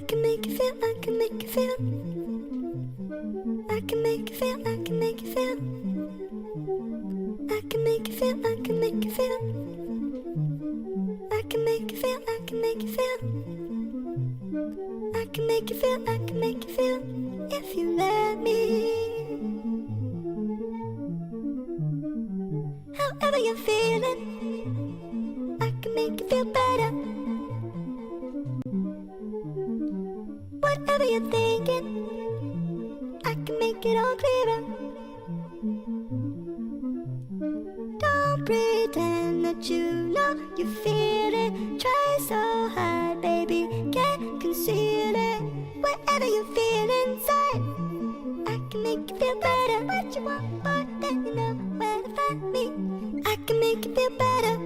can make you feel, I can make you feel. I can make you feel, I can make you feel. I can make you feel, I can make you feel. I can make you feel, I can make you feel. I can make you feel, I can make you feel. If you let me. However you're feeling, I can make you feel better. Whatever you're thinking, I can make it all clearer. Don't pretend that you know you feel it. Try so hard, baby, can't conceal it. Whatever you feel inside, I can make you feel better. What you want, boy, then you know where to find me. I can make you feel better.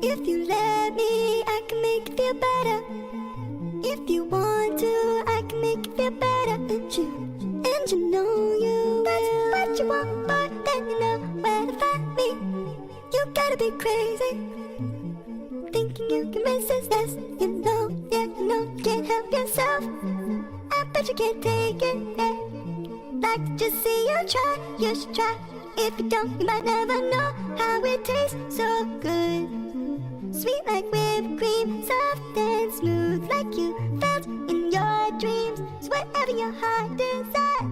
If you let me, I can make you feel better. If you want to, I can make you feel better. And you know you will. What you want, boy, then you know where to find me. You gotta be crazy, thinking you can resist this. You know, yeah, you know, you can't help yourself. I bet you can't take it, yeah. Like to just see you try, you should try. If you don't, you might never know how it tastes so good. Sweet like whipped cream, soft and smooth like you felt in your dreams. So whatever your heart desires,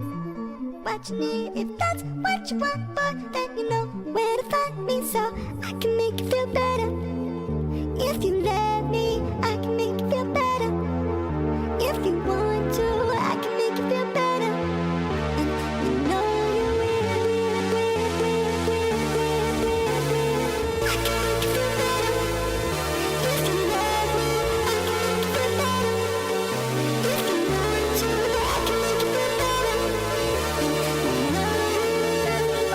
what you need, if that's what you want, boy, then you know where to find me. So I can make you feel better. If you let me, I can make you feel better. If you want to, I can make you feel better. And you know you will. I can make you feel better. If you let me, I can make you feel better. If you want to, I can make you feel better. And you know you what you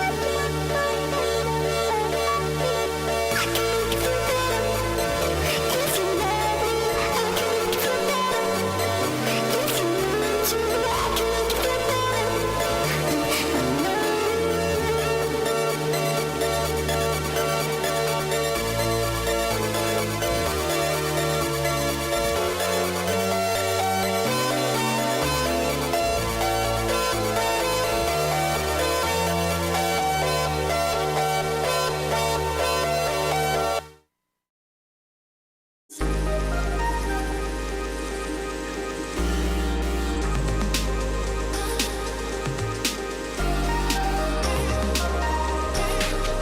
want, boy, then you know where to find me. I can make you feel better. If you let me, I can make you feel better. If you want to, I can make you feel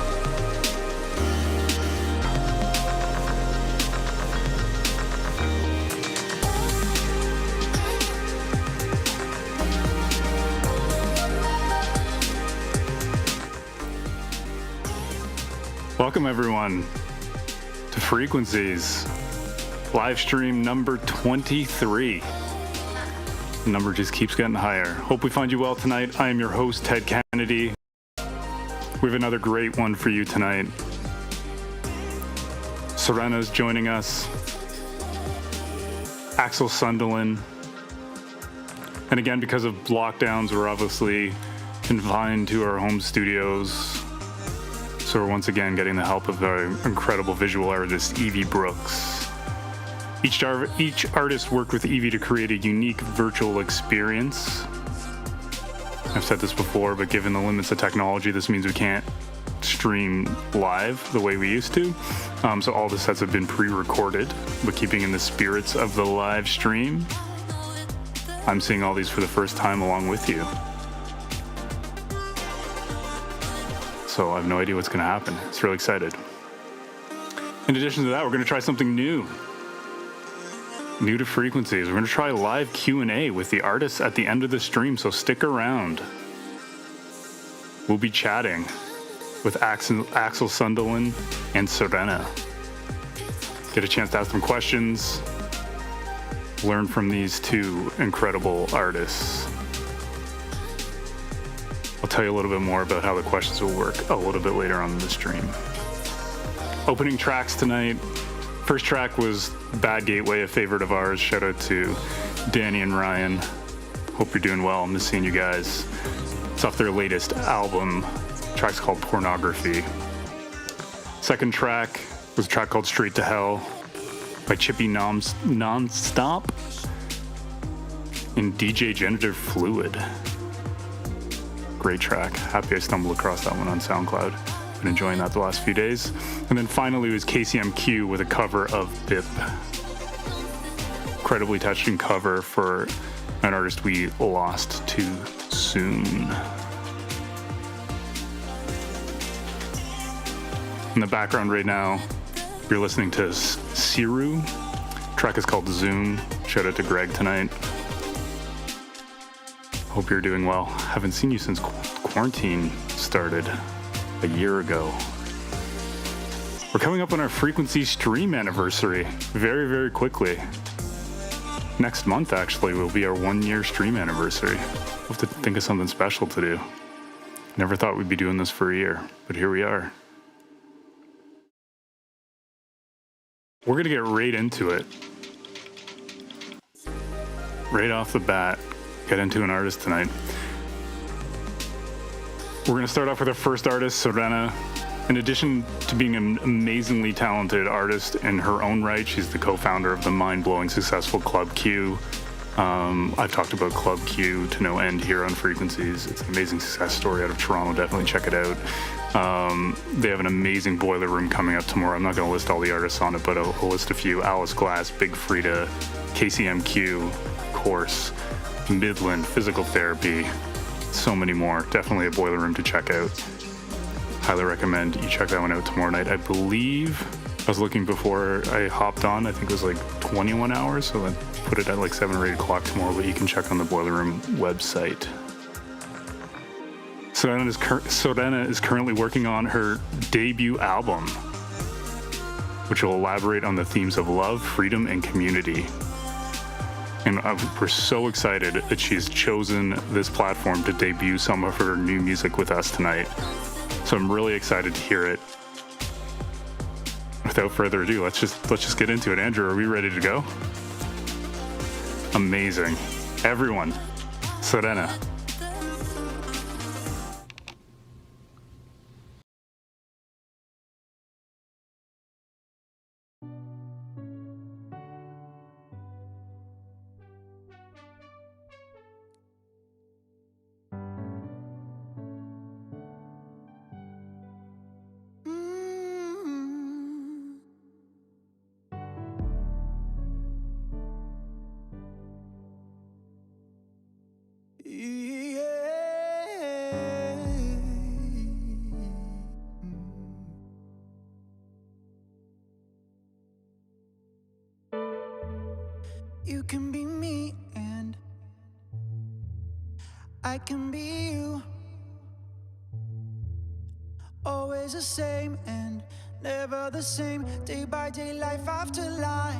better. And I Welcome everyone to Frequencies, live stream number 23. The number just keeps getting higher. Hope we find you well tonight. I am your host, Ted Kennedy. We have another great one for you tonight. Ceréna's joining us. Axel Sundelin. And again, because of lockdowns, we're obviously confined to our home studios. So we're once again getting the help of our incredible visual artist, Evie Brooks. Each artist worked with Evie to create a unique virtual experience. I've said this before, but given the limits of technology, this means we can't stream live the way we used to. So all the sets have been pre-recorded, but keeping in the spirits of the live stream, I'm seeing all these for the first time along with you. So I have no idea what's going to happen. It's really excited. In addition to that, we're going to try something new to Frequencies. We're going to try live Q&A with the artists at the end of the stream, so stick around. We'll be chatting with Axel Sundelin and Ceréna. Get a chance to ask them questions, learn from these two incredible artists. I'll tell you a little bit more about how the questions will work a little bit later on in the stream. Opening tracks tonight. First track was Bad Gateway, a favorite of ours. Shout out to Danny and Ryan. Hope you're doing well. I'm just seeing you guys. It's off their latest album. The track's called Pornography. Second track was a track called Straight to Hell by Chippy Nonstop. in DJ Genitive Fluid. Great track. Happy I stumbled across that one on SoundCloud. Been enjoying that the last few days. And then finally was KCMQ with a cover of BIP. Incredibly touching cover for an artist we lost too soon. In the background right now, you're listening to Siru. The track is called Zoom. Shout out to Greg tonight. Hope you're doing well. Haven't seen you since quarantine started a year ago. We're coming up on our Frequency stream anniversary very, very quickly. Next month, actually, will be our 1-year stream anniversary. We'll have to think of something special to do. Never thought we'd be doing this for a year, but here we are. We're going to get right into it. Right off the bat, get into an artist tonight. We're going to start off with our first artist, Ceréna. In addition to being an amazingly talented artist in her own right, she's the co-founder of the mind-blowing successful Club Q. I've talked about Club Q to no end here on Frequencies. It's an amazing success story out of Toronto. Definitely check it out. They have an amazing boiler room coming up tomorrow. I'm not going to list all the artists on it, but I'll list a few. Alice Glass, Big Frida, KCMQ, Course, Midland, Physical Therapy, so many more. Definitely a boiler room to check out. Highly recommend you check that one out tomorrow night. I believe, I was looking before I hopped on, I think it was like 21 hours, so I put it at like 7 or 8 o'clock tomorrow, but you can check on the boiler room website. Ceréna is currently working on her debut album, which will elaborate on the themes of love, freedom, and community. And we're so excited that she's chosen this platform to debut some of her new music with us tonight. So I'm really excited to hear it. Without further ado, let's just get into it. Andrew, are we ready to go? Amazing. Everyone, Ceréna. You can be me and I can be you. Always the same and never the same. Day by day, life after life.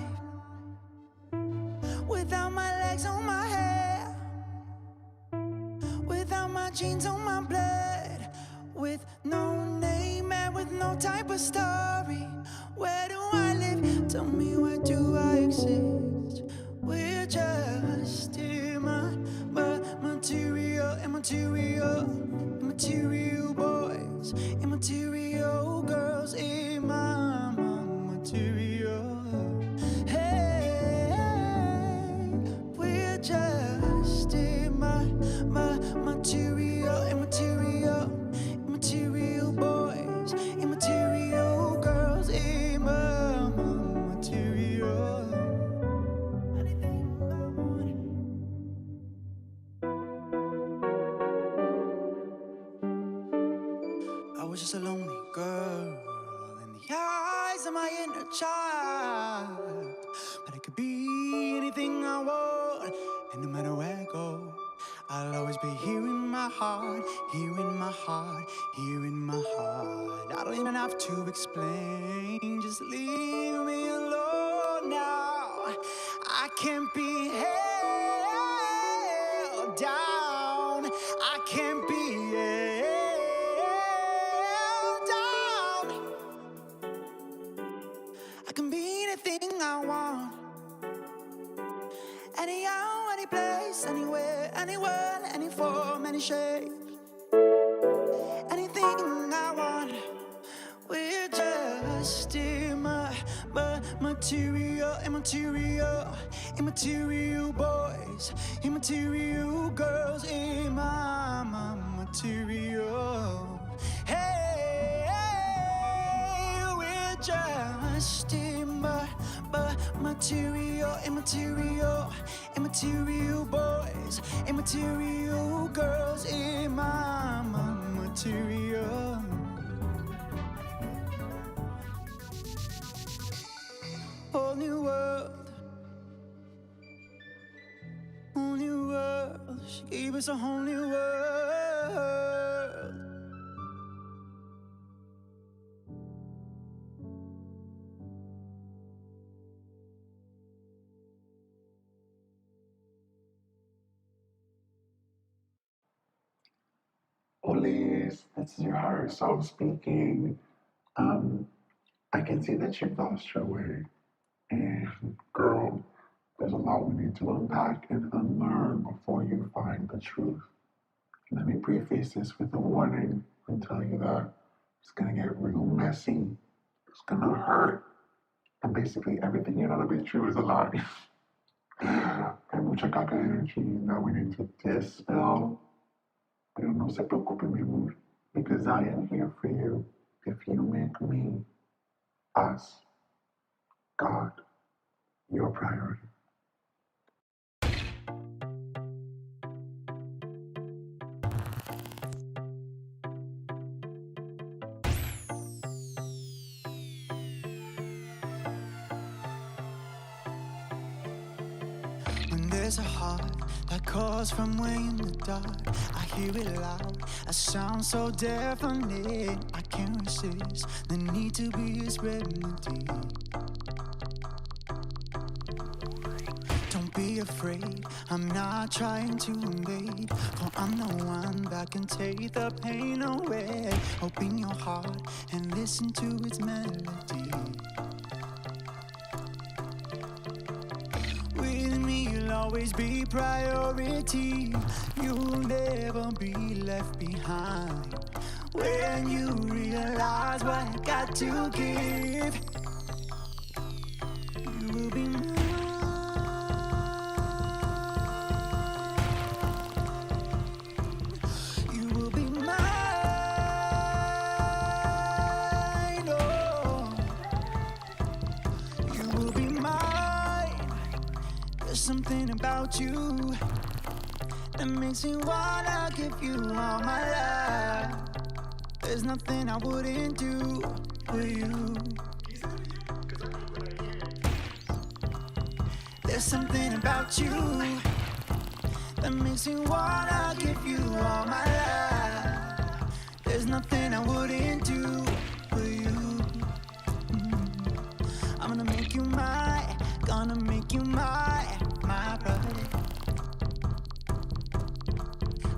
Without my legs on my hair, without my jeans on my blood, with no name and with no type of story. Where do I live? Tell me, where do I exist? We're just immaterial boys, immaterial girls, immaterial. Hey, we're just immaterial boys, immaterial girls, immaterial. I was just a lonely girl in the eyes of my inner child, but I could be anything I want, and no matter where I go, I'll always be here in my heart, here in my heart, here in my heart. I don't even have to explain, just leave me alone now. I can't be held down, I can't be held down. I can be anything I want, any hour, any place, anywhere, anyone, any form, any shape. Anything I want, we're just immaterial, Immaterial boys, immaterial girls, my material. Hey, we're just material, immaterial, immaterial boys, immaterial girls, my material. Whole new world, whole new world. She gave us a whole new world. Please, this is your higher self speaking. I can see that you've lost your way. And girl, there's a lot we need to unpack and unlearn before you find the truth. Let me preface this with a warning and tell you that it's gonna get real messy. It's gonna hurt. And basically everything you know to be true is a lie. Hay mucha caca energy that we need to dispel. Pero no se preocupe, mi amor, because I am here for you if you make me, us, God, your priority. When there's a heart that calls from way in the dark, I hear it loud, a sound so deafening, I can't resist the need to be his remedy. Don't be afraid, I'm not trying to invade, for I'm the one that can take the pain away. Open your heart and listen to its melody. With me you'll always be priority. You'll never be left behind. When you realize what I got to give, you will be mine. You will be mine. Oh, you will be mine. There's something about you that makes me wanna give you all my life. There's nothing I wouldn't do for you. There's something about you that makes me wanna give you all my life. There's nothing I wouldn't do for you. I'm gonna make you my, gonna make you my brother.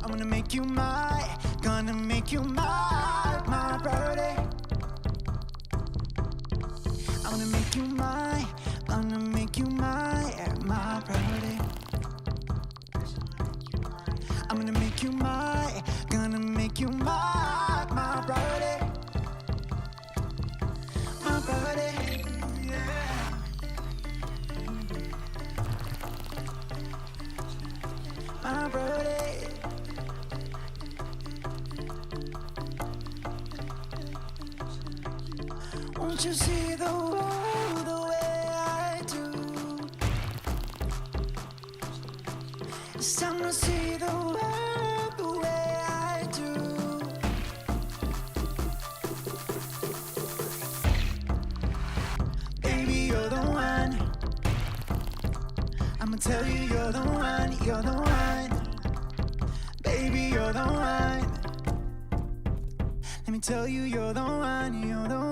I'm gonna make you my, gonna make you my priority. I'm gonna make you my, gonna make you my priority. I'm gonna make you my, gonna make you my priority. My priority, yeah. My priority. Won't you see the world the way I do? It's time to see the world the way I do. Baby, you're the one. I'ma tell you you're the one, you're the one. Baby, you're the one. Let me tell you you're the one, you're the one.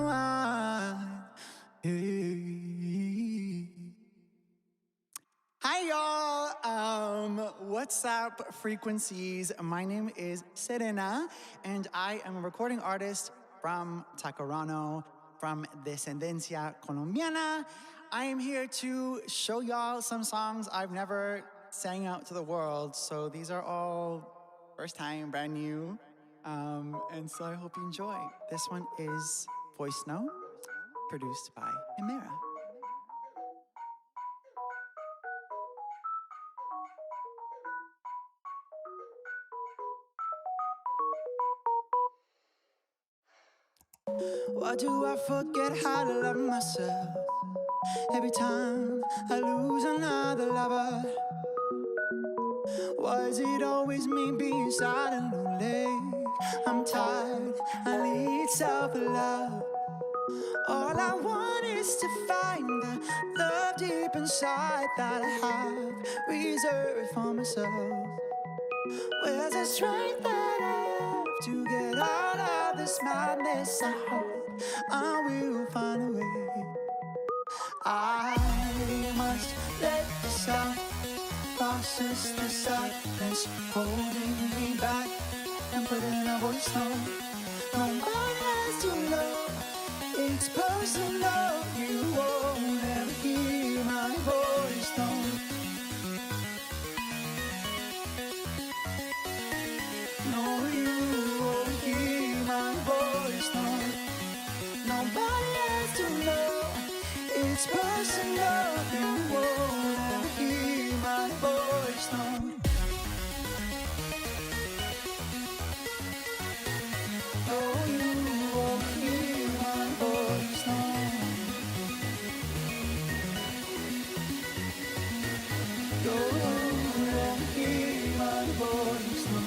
Hey. Hi y'all, what's up frequencies? My name is Ceréna and I am a recording artist from Tkaronto, from Descendencia Colombiana. I am here to show y'all some songs I've never sang out to the world, so these are all first time, brand new, and so I hope you enjoy. This one is Voice Note, produced by Chimera. Why do I forget how to love myself? Every time I lose another lover. Why is it always me being sad and lonely? I'm tired, I need self-love. All I want is to find the love deep inside that I have reserved for myself. Where's the strength that I have to get out of this madness? I hope I will find a way. I must let this out, process the silence holding me back, and put in a voice note. No one has to know, it's personal. You won't ever hear my voice, no. No, you won't hear my voice, no. Nobody has to know, it's personal. You won't ever hear my voice, no. Oh, you won't hear my voice, no. You won't hear my voice, no.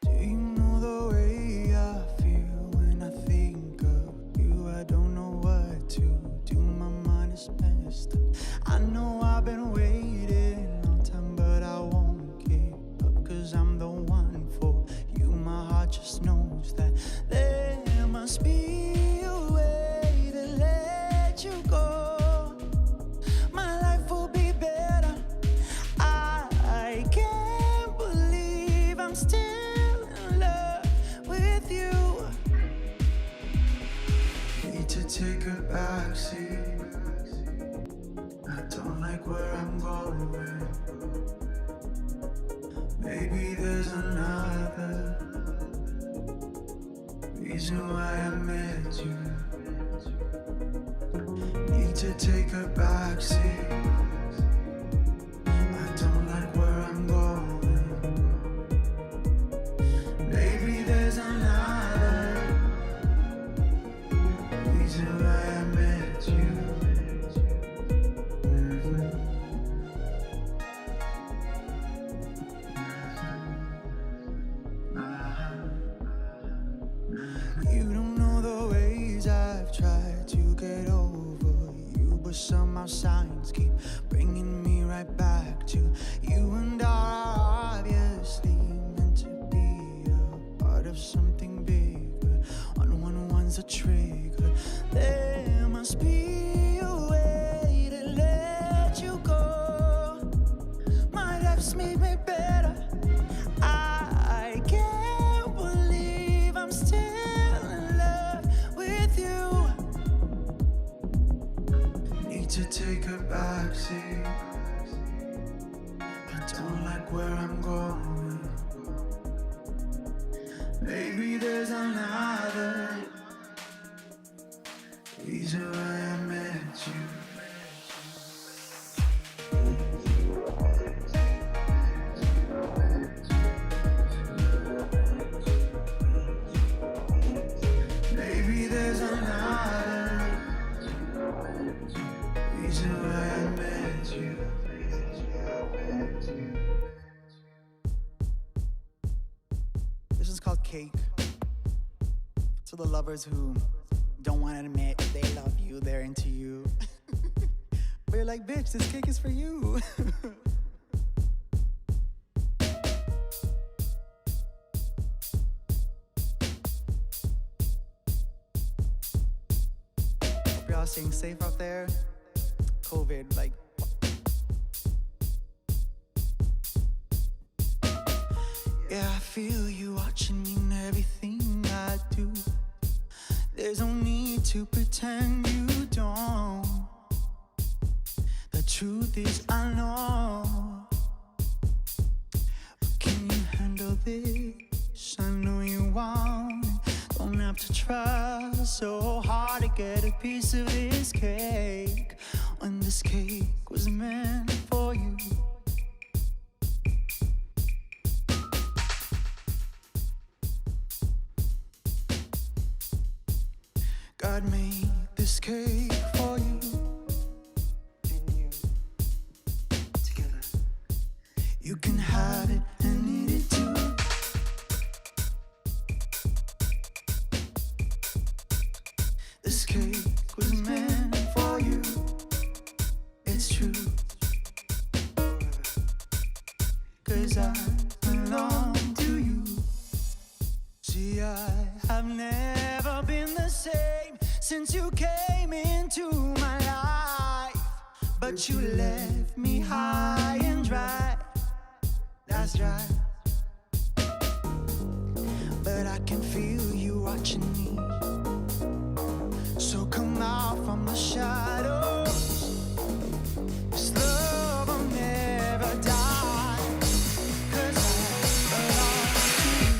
Do you know the way I feel when I think of you? I don't know what to do, my mind is messed up. I know I've been waiting a long time, but I won't give up, 'cause I'm the one for you. My heart just knows that there must be a way to let you go. My life will be better. I can't believe I'm still in love with you. Need to take a backseat. I don't like where I'm going. Maybe there's another reason why I met you. Need to take a backseat. I don't like where I'm going. Maybe there's another reason why I met you. You don't know the ways I've tried to get over you, but somehow signs keep bringing me right back to you. And I are obviously meant to be a part of something bigger. One's a trigger. There must be a way to let you go. My life's made me better. I can't believe I'm still in love with you. Need to take a backseat. I don't like where I'm going. Maybe there's another reason why I met you. Maybe there's another reason why I met you. This is called Cake. To the lovers who don't want to admit they love you, they're into you. But you're like, bitch, this cake is for you. y'all staying safe out there? COVID, like. Yeah, I feel you watching me in everything I do. There's no need to pretend you don't. The truth is I know. But can you handle this? I know you won't. Don't have to try so hard to get a piece of this cake, when this cake was meant for you. God made this cake for you and you together. You can have it and eat it too. This cake was meant for you. It's true. 'Cause I belong to you. See, I have never been the same since you came into my life. But you left me high and dry. That's right. But I can feel you watching me. So come out from the shadows. This love will never die. 'Cause I belong to you.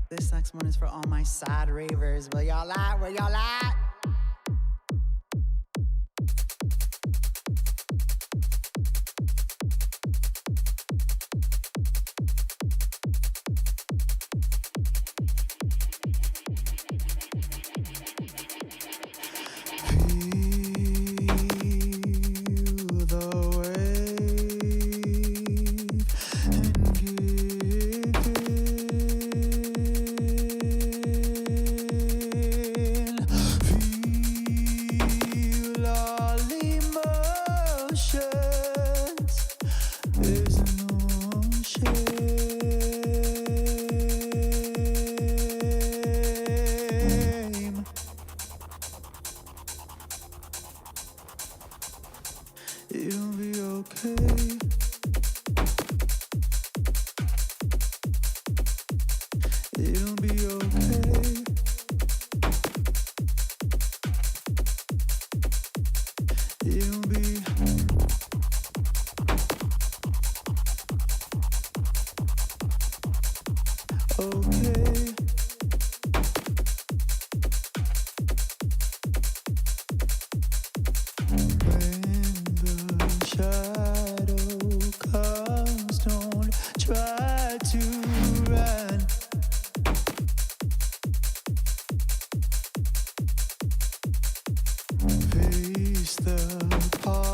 This next one is for all my sad ravers. Where y'all at? Where y'all at? Face the part.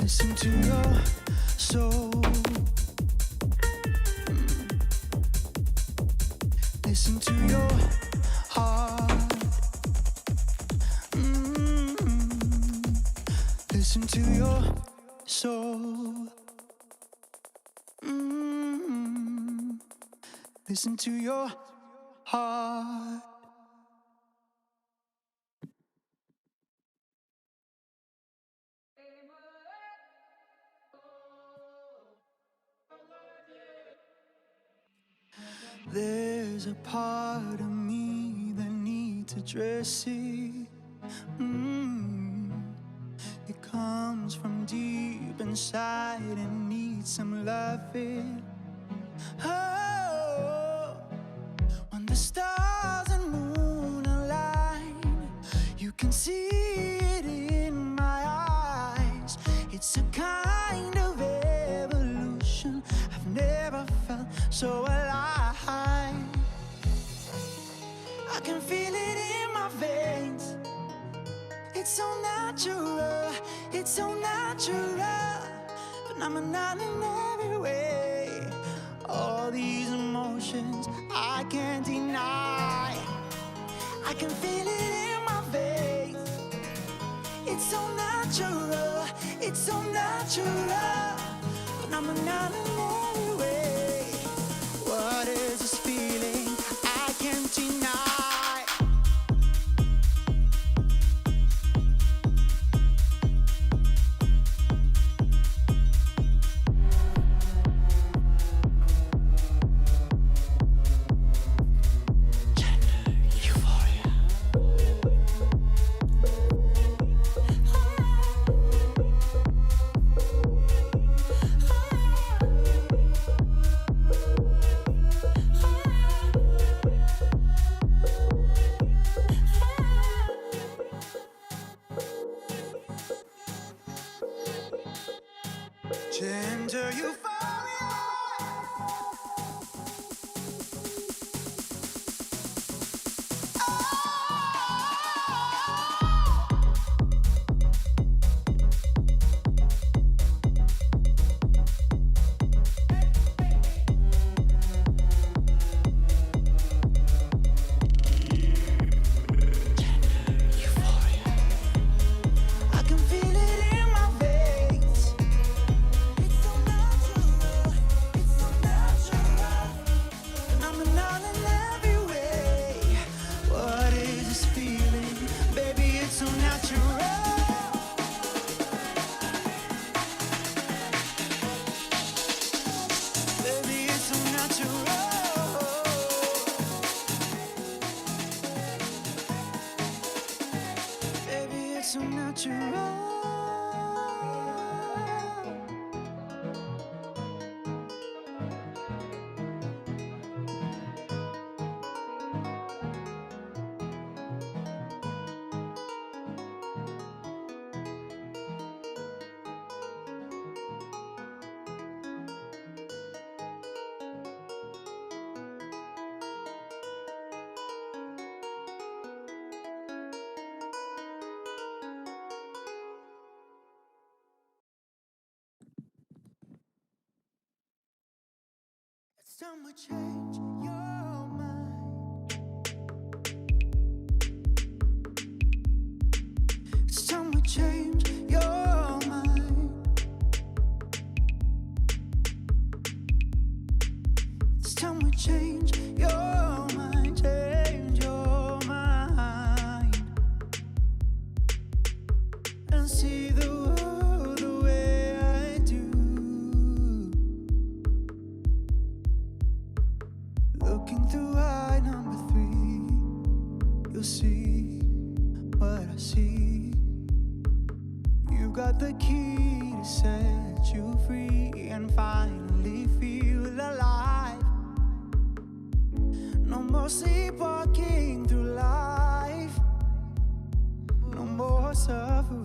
Listen to your soul. Listen to your heart. Listen to your soul. Listen to your heart. There's a part of me that needs addressing. It comes from deep inside and needs some loving. Oh, when the stars and moon align, you can see it in my eyes. It's a kind of evolution I've never felt so alive. I can feel it in my veins. It's so natural, it's so natural. Phenomenon in every way. All these emotions I can't deny. I can feel it in my veins. It's so natural, it's so natural. Phenomenon in every way. What is this feeling I can't deny? Gender euphoria. I can feel it in my veins. It's so natural, it's so natural. Phenomenon in every way. What is this feeling? Baby, it's so natural. Baby, it's so natural. Baby, it's so natural. It's time to change your mind. It's time to change your mind. It's time to change your mind. Change your mind. And see the world the way I do. Looking through eye number 3, you'll see what I see. You got the key to set you free and finally feel alive. No more sleepwalking through life. No more suffering.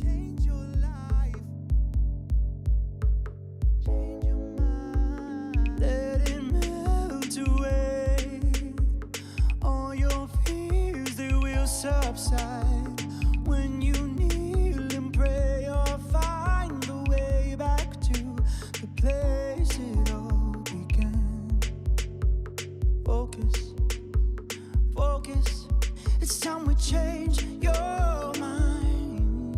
Change your life. Change your mind. Let it melt away. All your fears, they will subside when you kneel and pray or find a way back to the place it all began. Focus, focus, it's time we change your mind.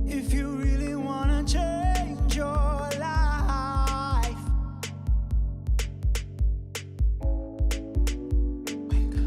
If you really wanna change your life, wake up.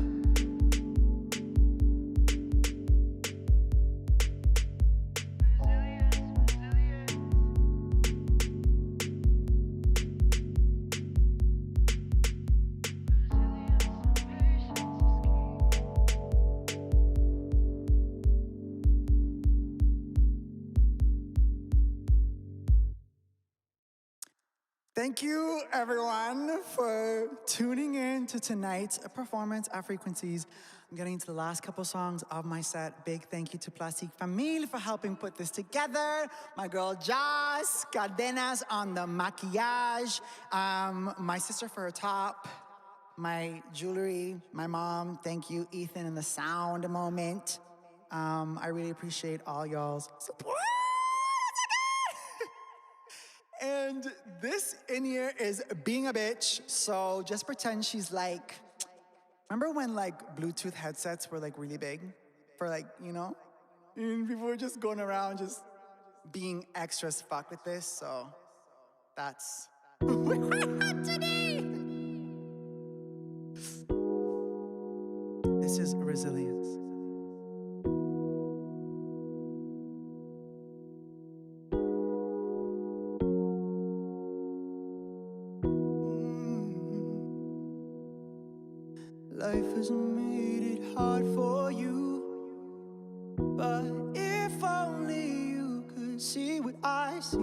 Thank you, everyone, for tuning in to tonight's performance at Frequencies. I'm getting into the last couple songs of my set. Big thank you to Plastique Famille for helping put this together. My girl Jazz, Cardenas on the maquillage. My sister for her top. My jewelry, my mom. Thank you, Ethan, in the sound moment. I really appreciate all y'all's support. And this in here is being a bitch, so just pretend she's like, remember when like Bluetooth headsets were like really big? For like, you know? And people were just going around just being extra as fuck with this, so that's where we're at today. This is resilience. Life has made it hard for you, but if only you could see what I see.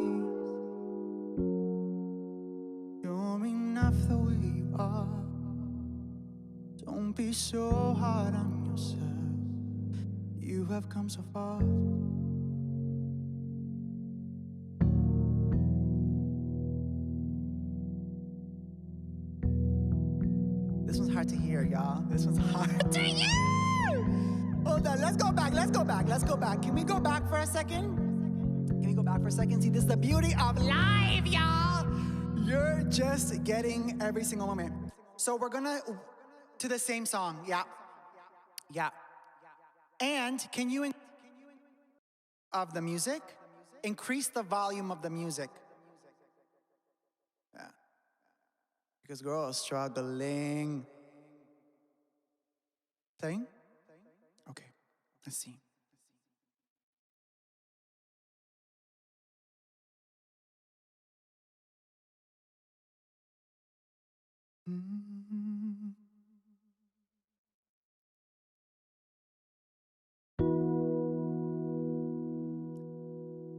You're enough the way you are. Don't be so hard on yourself. You have come so far. This one's hard to hear, y'all. This one's hard to hear! Hold on, let's go back. Can we go back for a second? See, this is the beauty of live, y'all! You're just getting every single moment. So we're gonna, to the same song, yeah. And can you, of the music, increase the volume of the music? Yeah. Because girl is struggling. Playing? Okay, let's see.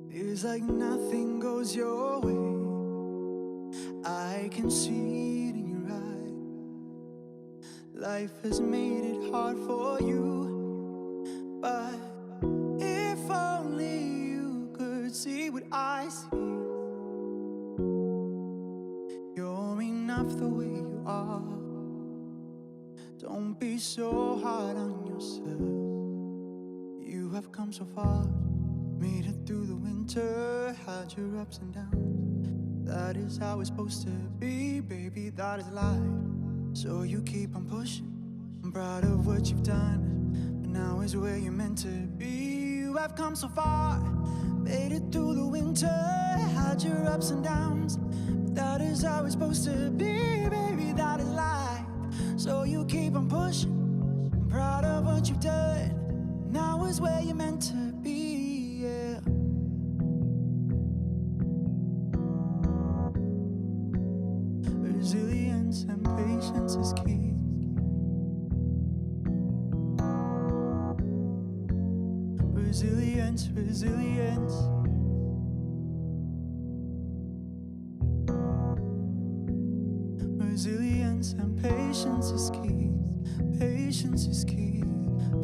Feels like nothing goes your way. I can see it in your eye. Life has made it hard for you, but if only you could see what I see. You're enough the way you are. Don't be so hard on yourself. You have come so far. Made it through the winter, had your ups and downs. That is how it's supposed to be, baby, that is life. So you keep on pushing. I'm proud of what you've done, but now is where you're meant to be. You have come so far, made it through the winter, had your ups and downs. That is how it's supposed to be, baby, that is life. So you keep on pushing. I'm proud of what you've done, now is where you're meant to be, yeah. Resilience and patience is key. Resilience. Resilience and patience is key. Patience is key.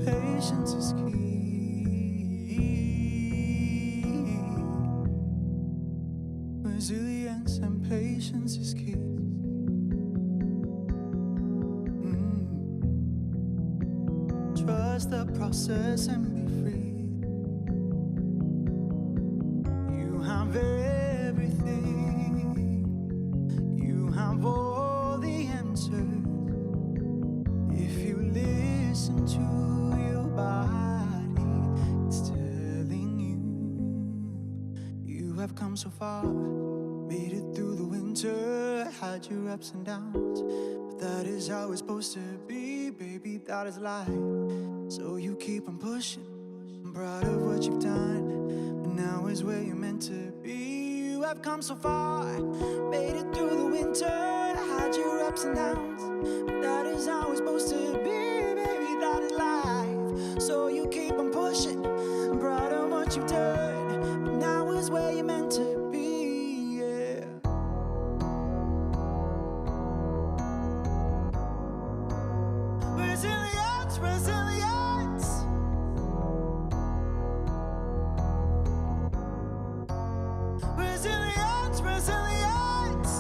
Patience is key. Resilience and patience is key. trust the process and be free. You have everything. You have all the answers. If you listen to your body, it's telling you have come so far, made it through the winter, had your ups and downs, but that is how it's supposed to be, baby, that is life. So you keep on pushing, I'm proud of what you've done, but now is where you're meant to be. You have come so far, made it through the winter, had your ups and downs, but that is how it's supposed to be, baby, that is life. So you keep on pushing, I'm proud of what you've done, but now is where you're meant to be, yeah. Resilience, resilience. Resilience, resilience.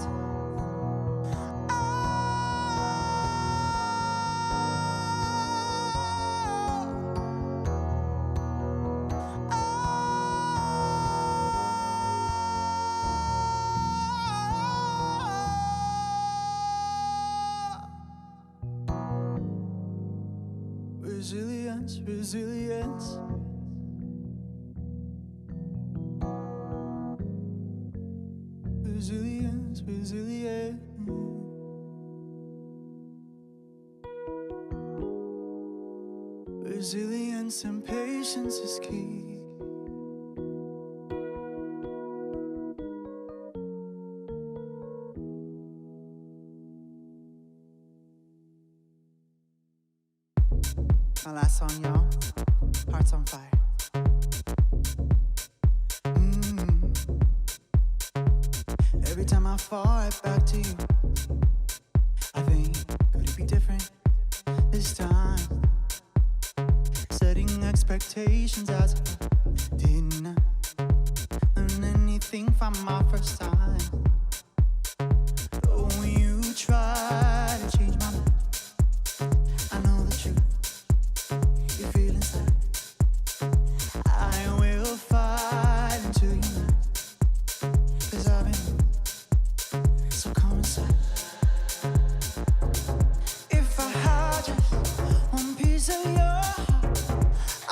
Resilience, resilience. Resilience, resilience. Resilience and patience is key. My last song, y'all. Hearts on Fire. Every time I fall right back to you, I think, could it be different this time? Setting expectations as if I didn't learn anything from my first time. Though you try to change my mind, I know the truth. You feel inside. I will fight until you know. 'Cause I've been so come inside. If I had just one piece of your heart,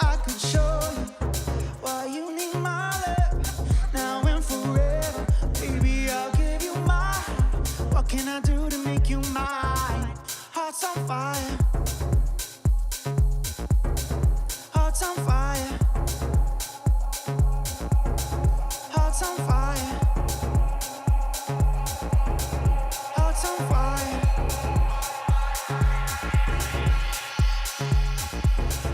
I could show you why you need my love now and forever. Baby, I'll give you my heart. What can I do to make you mine? Hearts on fire. Hearts on fire. Hearts on fire. Hearts on fire.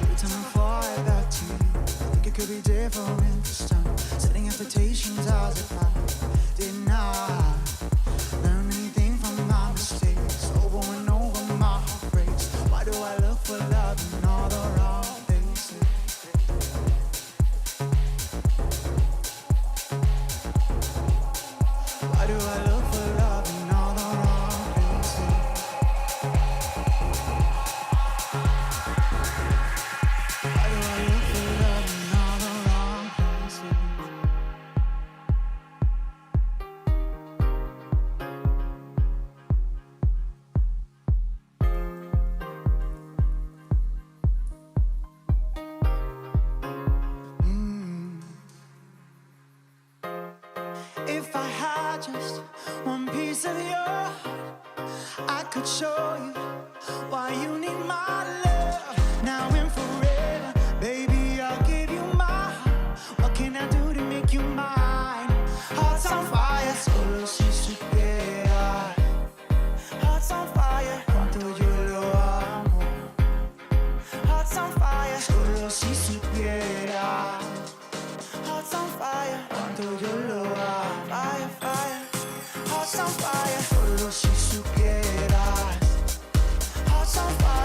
Every time I fall right back to you, I think it could be different this time. Setting expectations as if I did not learn anything from my mistakes. Over and over my heart breaks. Why do I look for love in all the wrong places? Why do I look for love in all the wrong places? Why do I look for love in all the wrong places? If I had just one piece of your heart, I could show you why you need my love now and forever. Baby, I'll give you my heart. What can I do to make you mine? Hearts on fire, solo si supiera. Hearts on fire, cuánto yo lo amo. Hearts on fire, solo si supiera. Hearts on fire, cuánto yo lo amo. Fire, fire, hearts on fire, solo si supieras. Hearts on fire.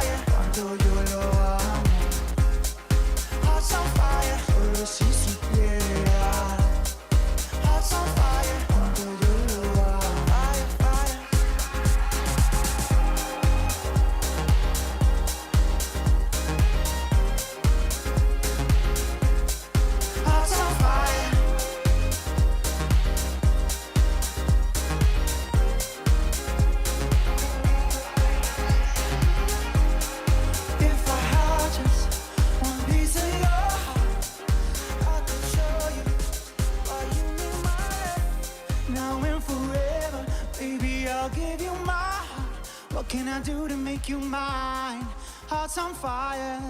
What can I do to make you mine? Heart's on fire,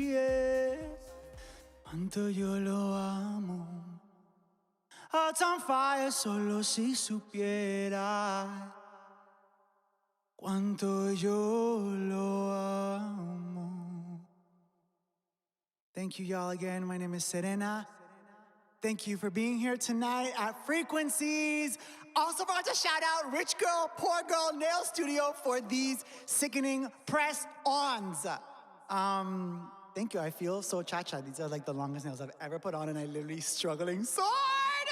yeah. Cuánto yo lo amo. Heart's on fire, solo si supiera cuánto yo lo amo. Thank you, y'all, again. My name is Ceréna. Thank you for being here tonight at Frequencies. Also want to shout out Rich Girl, Poor Girl Nail Studio for these sickening press-ons. Thank you, I feel so cha-cha. These are like the longest nails I've ever put on and I'm literally struggling so hard.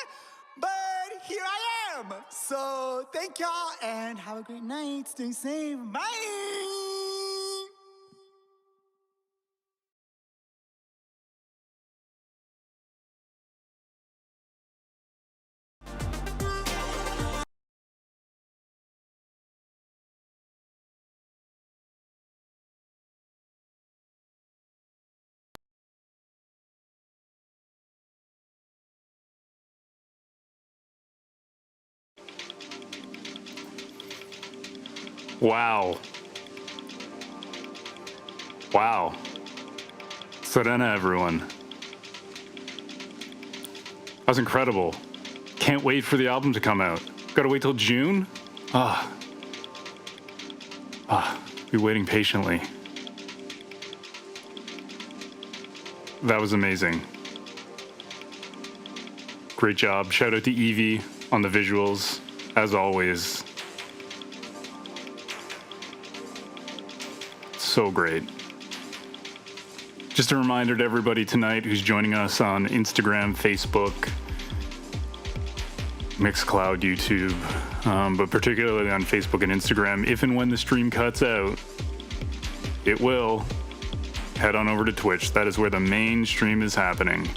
But here I am. So thank y'all and have a great night. Stay safe. Bye. Wow. Wow. Ceréna, everyone. That was incredible. Can't wait for the album to come out. Gotta wait till June? Be waiting patiently. That was amazing. Great job. Shout out to Evie on the visuals, as always. So great. Just a reminder to everybody tonight who's joining us on Instagram, Facebook, Mixcloud, YouTube, but particularly on Facebook and Instagram, if and when the stream cuts out, it will, head on over to Twitch. That is where the main stream is happening.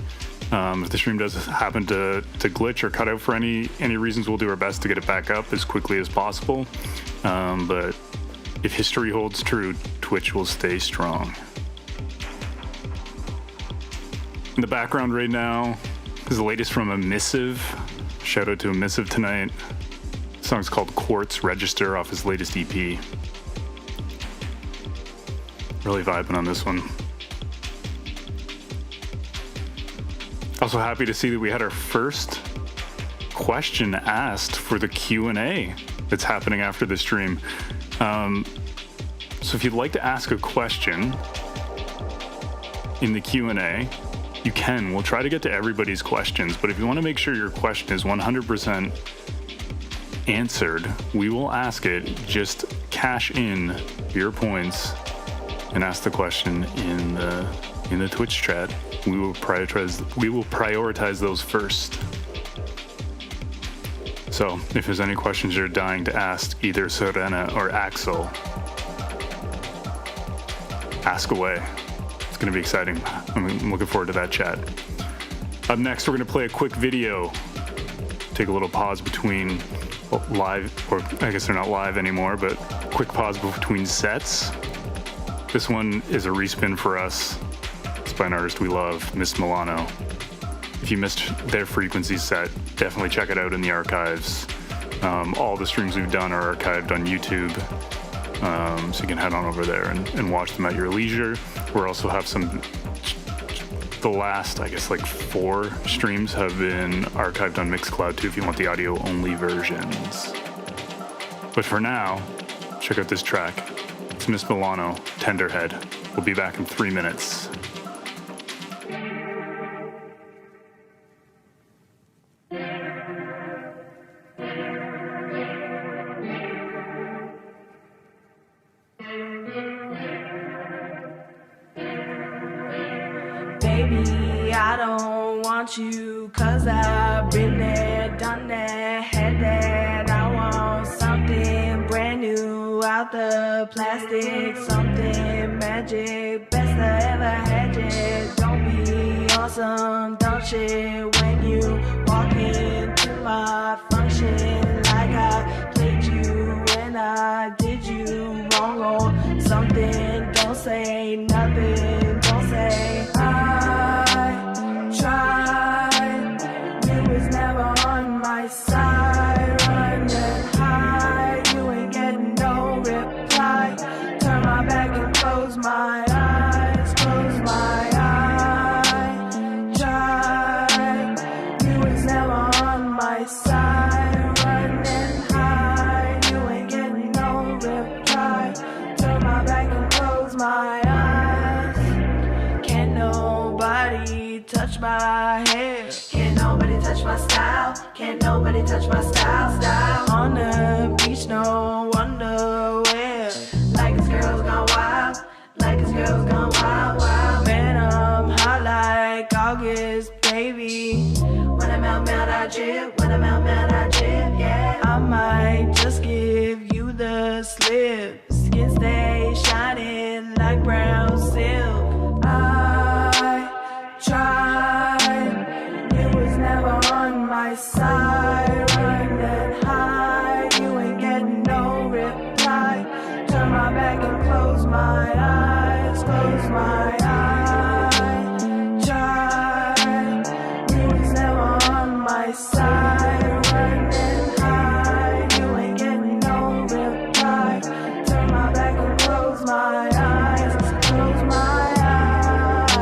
If the stream does happen to glitch or cut out for any reasons, we'll do our best to get it back up as quickly as possible. But if history holds true, Twitch will stay strong. In the background right now is the latest from Emissive. Shout out to Emissive tonight. The song's called Quartz Register off his latest EP. Really vibing on this one. Also happy to see that we had our first question asked for the Q&A that's happening after the stream. So if you'd like to ask a question in the Q&A, you can. We'll try to get to everybody's questions, but if you want to make sure your question is 100% answered, we will ask it. Just cash in your points and ask the question in the Twitch chat. We will prioritize those first. So if there's any questions you're dying to ask either Ceréna or Axel, ask away. It's going to be exciting. I'm looking forward to that chat. Up next, we're going to play a quick video. Take a little pause between live, or I guess they're not live anymore, but quick pause between sets. This one is a respin for us. It's by an artist we love, Miss Milano. If you missed their Frequency set, definitely check it out in the archives. All the streams we've done are archived on YouTube, so you can head on over there and watch them at your leisure. We also have the last, I guess, like 4 streams have been archived on Mixcloud too, if you want the audio-only versions. But for now, check out this track. It's Miss Milano, Tenderhead. We'll be back in 3 minutes. Baby, I don't want you, 'cause I've been there, done that, had that. I want something brand new out the plastic, something magic, best I ever had yet. Don't be awesome, don't shit when you walk into my function like I played you and I did you wrong or something. Don't say nothing, don't say I tried. You was never on my side, run and hide. You my hair. Can't nobody touch my style. Can't nobody touch my style. On the beach, no underwear. Like this girl's gone wild. Like this girl's gone wild. Man, I'm hot like August, baby. When I'm out, I drip. When I'm out, I drip, yeah. I might just give you the slip. Skin stay shining like brown silk. I tried, you was never on my side. Run and hide, you ain't getting no reply. Turn my back and close my eyes, close my eyes. Tried, you was never on my side. Run and hide, you ain't getting no reply. Turn my back and close my eyes, close my eyes.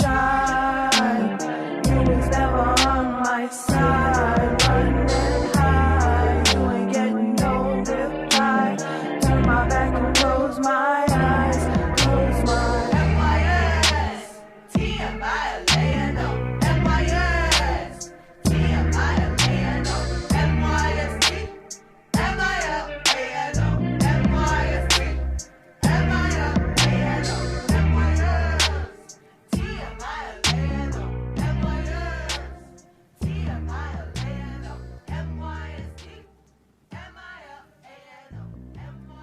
Tried, you was never on my side. Run and hide, you ain't getting no reply. Turn my back and close my eyes, close my eyes. TMI laying on MIS. TMI laying on MYST. MIL laying on MYST. MIL laying on MYS. TMI laying on MYS. TMI laying on MYST. MIL laying on MYST.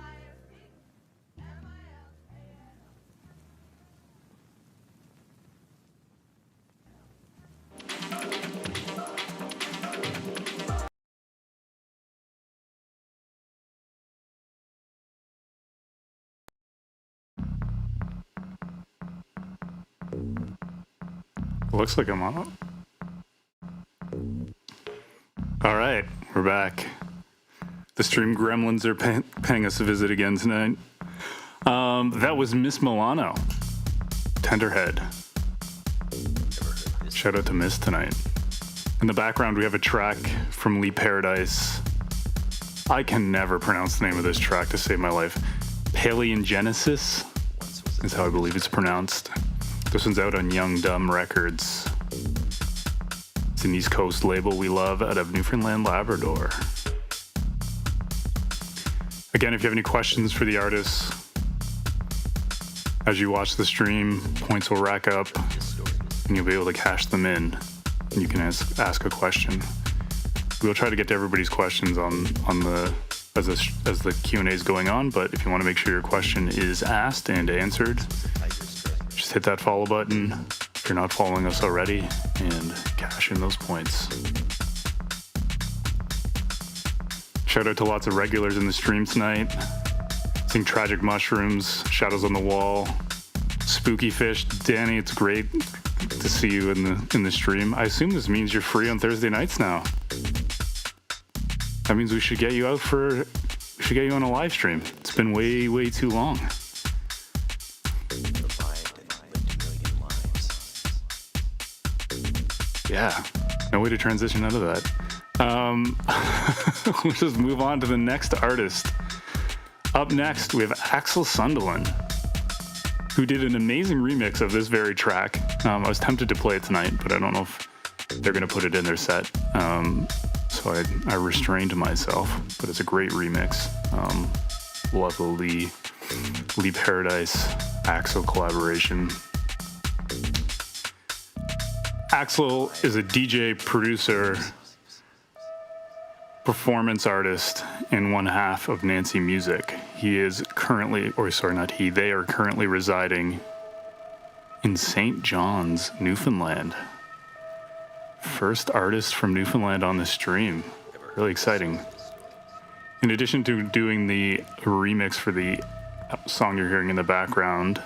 Looks like I'm on. All right, we're back. The stream gremlins are paying us a visit again tonight. That was Miss Milano, Tenderhead. Shout out to Miss tonight. In the background, we have a track from Lee Paradise. I can never pronounce the name of this track to save my life. Paleogenesis is how I believe it's pronounced. This one's out on Young Dumb Records. It's an East Coast label we love out of Newfoundland, Labrador. Again, if you have any questions for the artists, as you watch the stream, points will rack up and you'll be able to cash them in. And you can ask a question. We'll try to get to everybody's questions on the as the Q&A is going on, but if you want to make sure your question is asked and answered, just hit that follow button if you're not following us already and cash in those points. Shout out to lots of regulars in the stream tonight. Seeing Tragic Mushrooms, Shadows on the Wall, Spooky Fish. Danny, it's great to see you in the stream. I assume this means you're free on Thursday nights now. That means we should get you on a live stream. It's been way too long. Yeah, no way to transition out of that. We'll just move on to the next artist. Up next, we have Axel Sundelin, who did an amazing remix of this very track. I was tempted to play it tonight, but I don't know if they're going to put it in their set. So I restrained myself, but it's a great remix. Love the Lee Paradise Axel collaboration. Axel is a DJ, producer, performance artist, and one half of Nancy Music. He is currently, they are currently residing in St. John's, Newfoundland. First artist from Newfoundland on the stream. Really exciting. In addition to doing the remix for the song you're hearing in the background,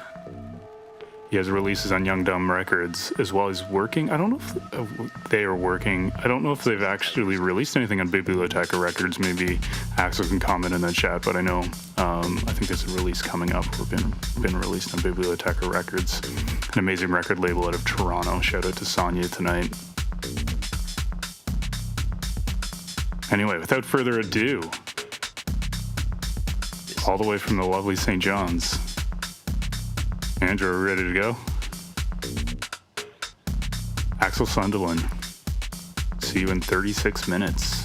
he has releases on Young Dumb Records, as well as working. I don't know if they are working. I don't know if they've actually released anything on Biblioteca Records. Maybe Axel can comment in the chat, but I know, I think there's a release coming up or been released on Biblioteca Records. An amazing record label out of Toronto. Shout out to Sonia tonight. Anyway, without further ado, all the way from the lovely St. John's, Andrew, are we ready to go? Axel Sundelin. See you in 36 minutes.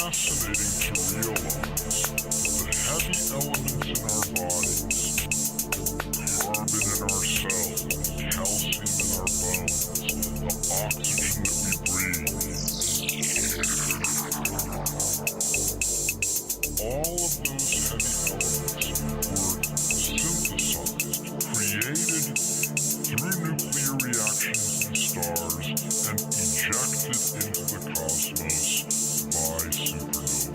fascinating to realize that the heavy elements in our bodies, carbon in our cells, calcium in our bones, the oxygen that we breathe, all of those heavy elements were synthesized, created through nuclear reactions in stars, and ejected into the cosmos by supernovae.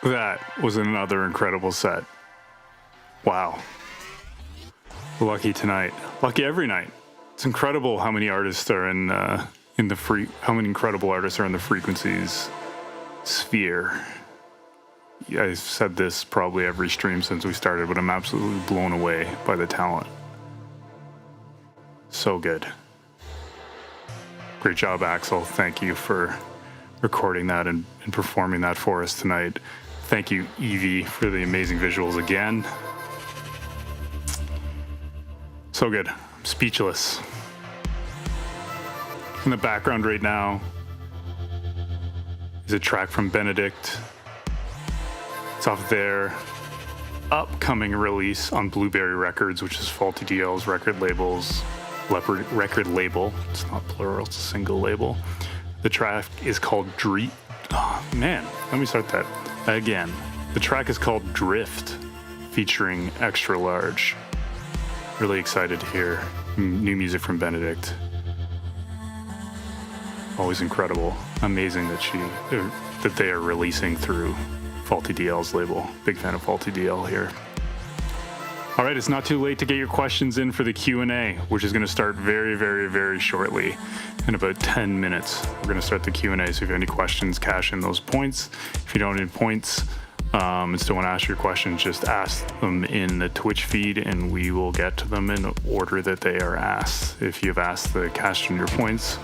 That was another incredible set. Wow. Lucky tonight. Lucky every night. It's incredible how many artists are in the how many incredible artists are in the frequencies sphere. I've said this probably every stream since we started, but I'm absolutely blown away by the talent. So good. Great job, Axel. Thank you for recording that and performing that for us tonight. Thank you, Evie, for the amazing visuals again. So good. I'm speechless. In the background right now is a track from Benedict. It's off their upcoming release on Blueberry Records, which is Faulty DL's record label. It's not plural, it's a single label. The track is called Dreet. Oh, man, let me start that again. The track is called Drift, featuring Extra Large. Really excited to hear new music from Benedict. Always incredible. Amazing that they are releasing through Faulty DL's label. Big fan of Faulty DL here. All right, it's not too late to get your questions in for the Q&A, which is going to start very, very, very shortly. In about 10 minutes, we're going to start the Q&A. So if you have any questions, cash in those points. If you don't need points and still want to ask your questions, just ask them in the Twitch feed and we will get to them in order that they are asked. If you've asked the cash in your points,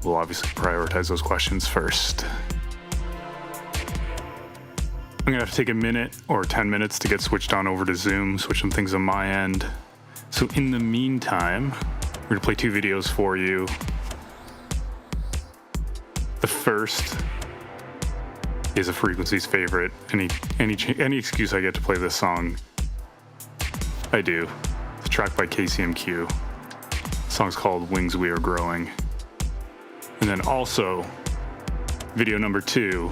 we'll obviously prioritize those questions first. I'm going to have to take a minute or 10 minutes to get switched on over to Zoom, switch some things on my end. So in the meantime, we're going to play two videos for you. The first is a Frequencies favorite. Any excuse I get to play this song, I do. It's a track by KCMQ. The song's called Wings We Are Growing. And then also, video number 2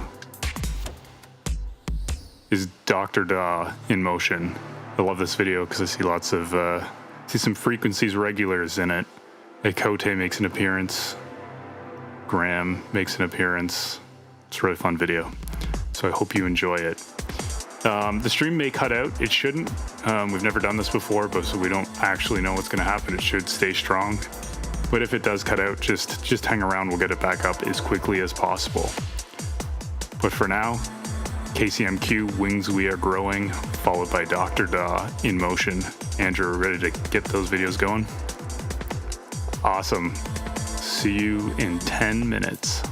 is Dr. Da in Motion. I love this video because I see lots of, see some Frequencies regulars in it. Ekote makes an appearance. Graham makes an appearance. It's a really fun video. So I hope you enjoy it. The stream may cut out. It shouldn't. We've never done this before, but so we don't actually know what's going to happen. It should stay strong. But if it does cut out, just hang around. We'll get it back up as quickly as possible. But for now, KCMQ, Wings We Are Growing, followed by Dr. Da in Motion. Andrew, ready to get those videos going? Awesome. See you in 10 minutes.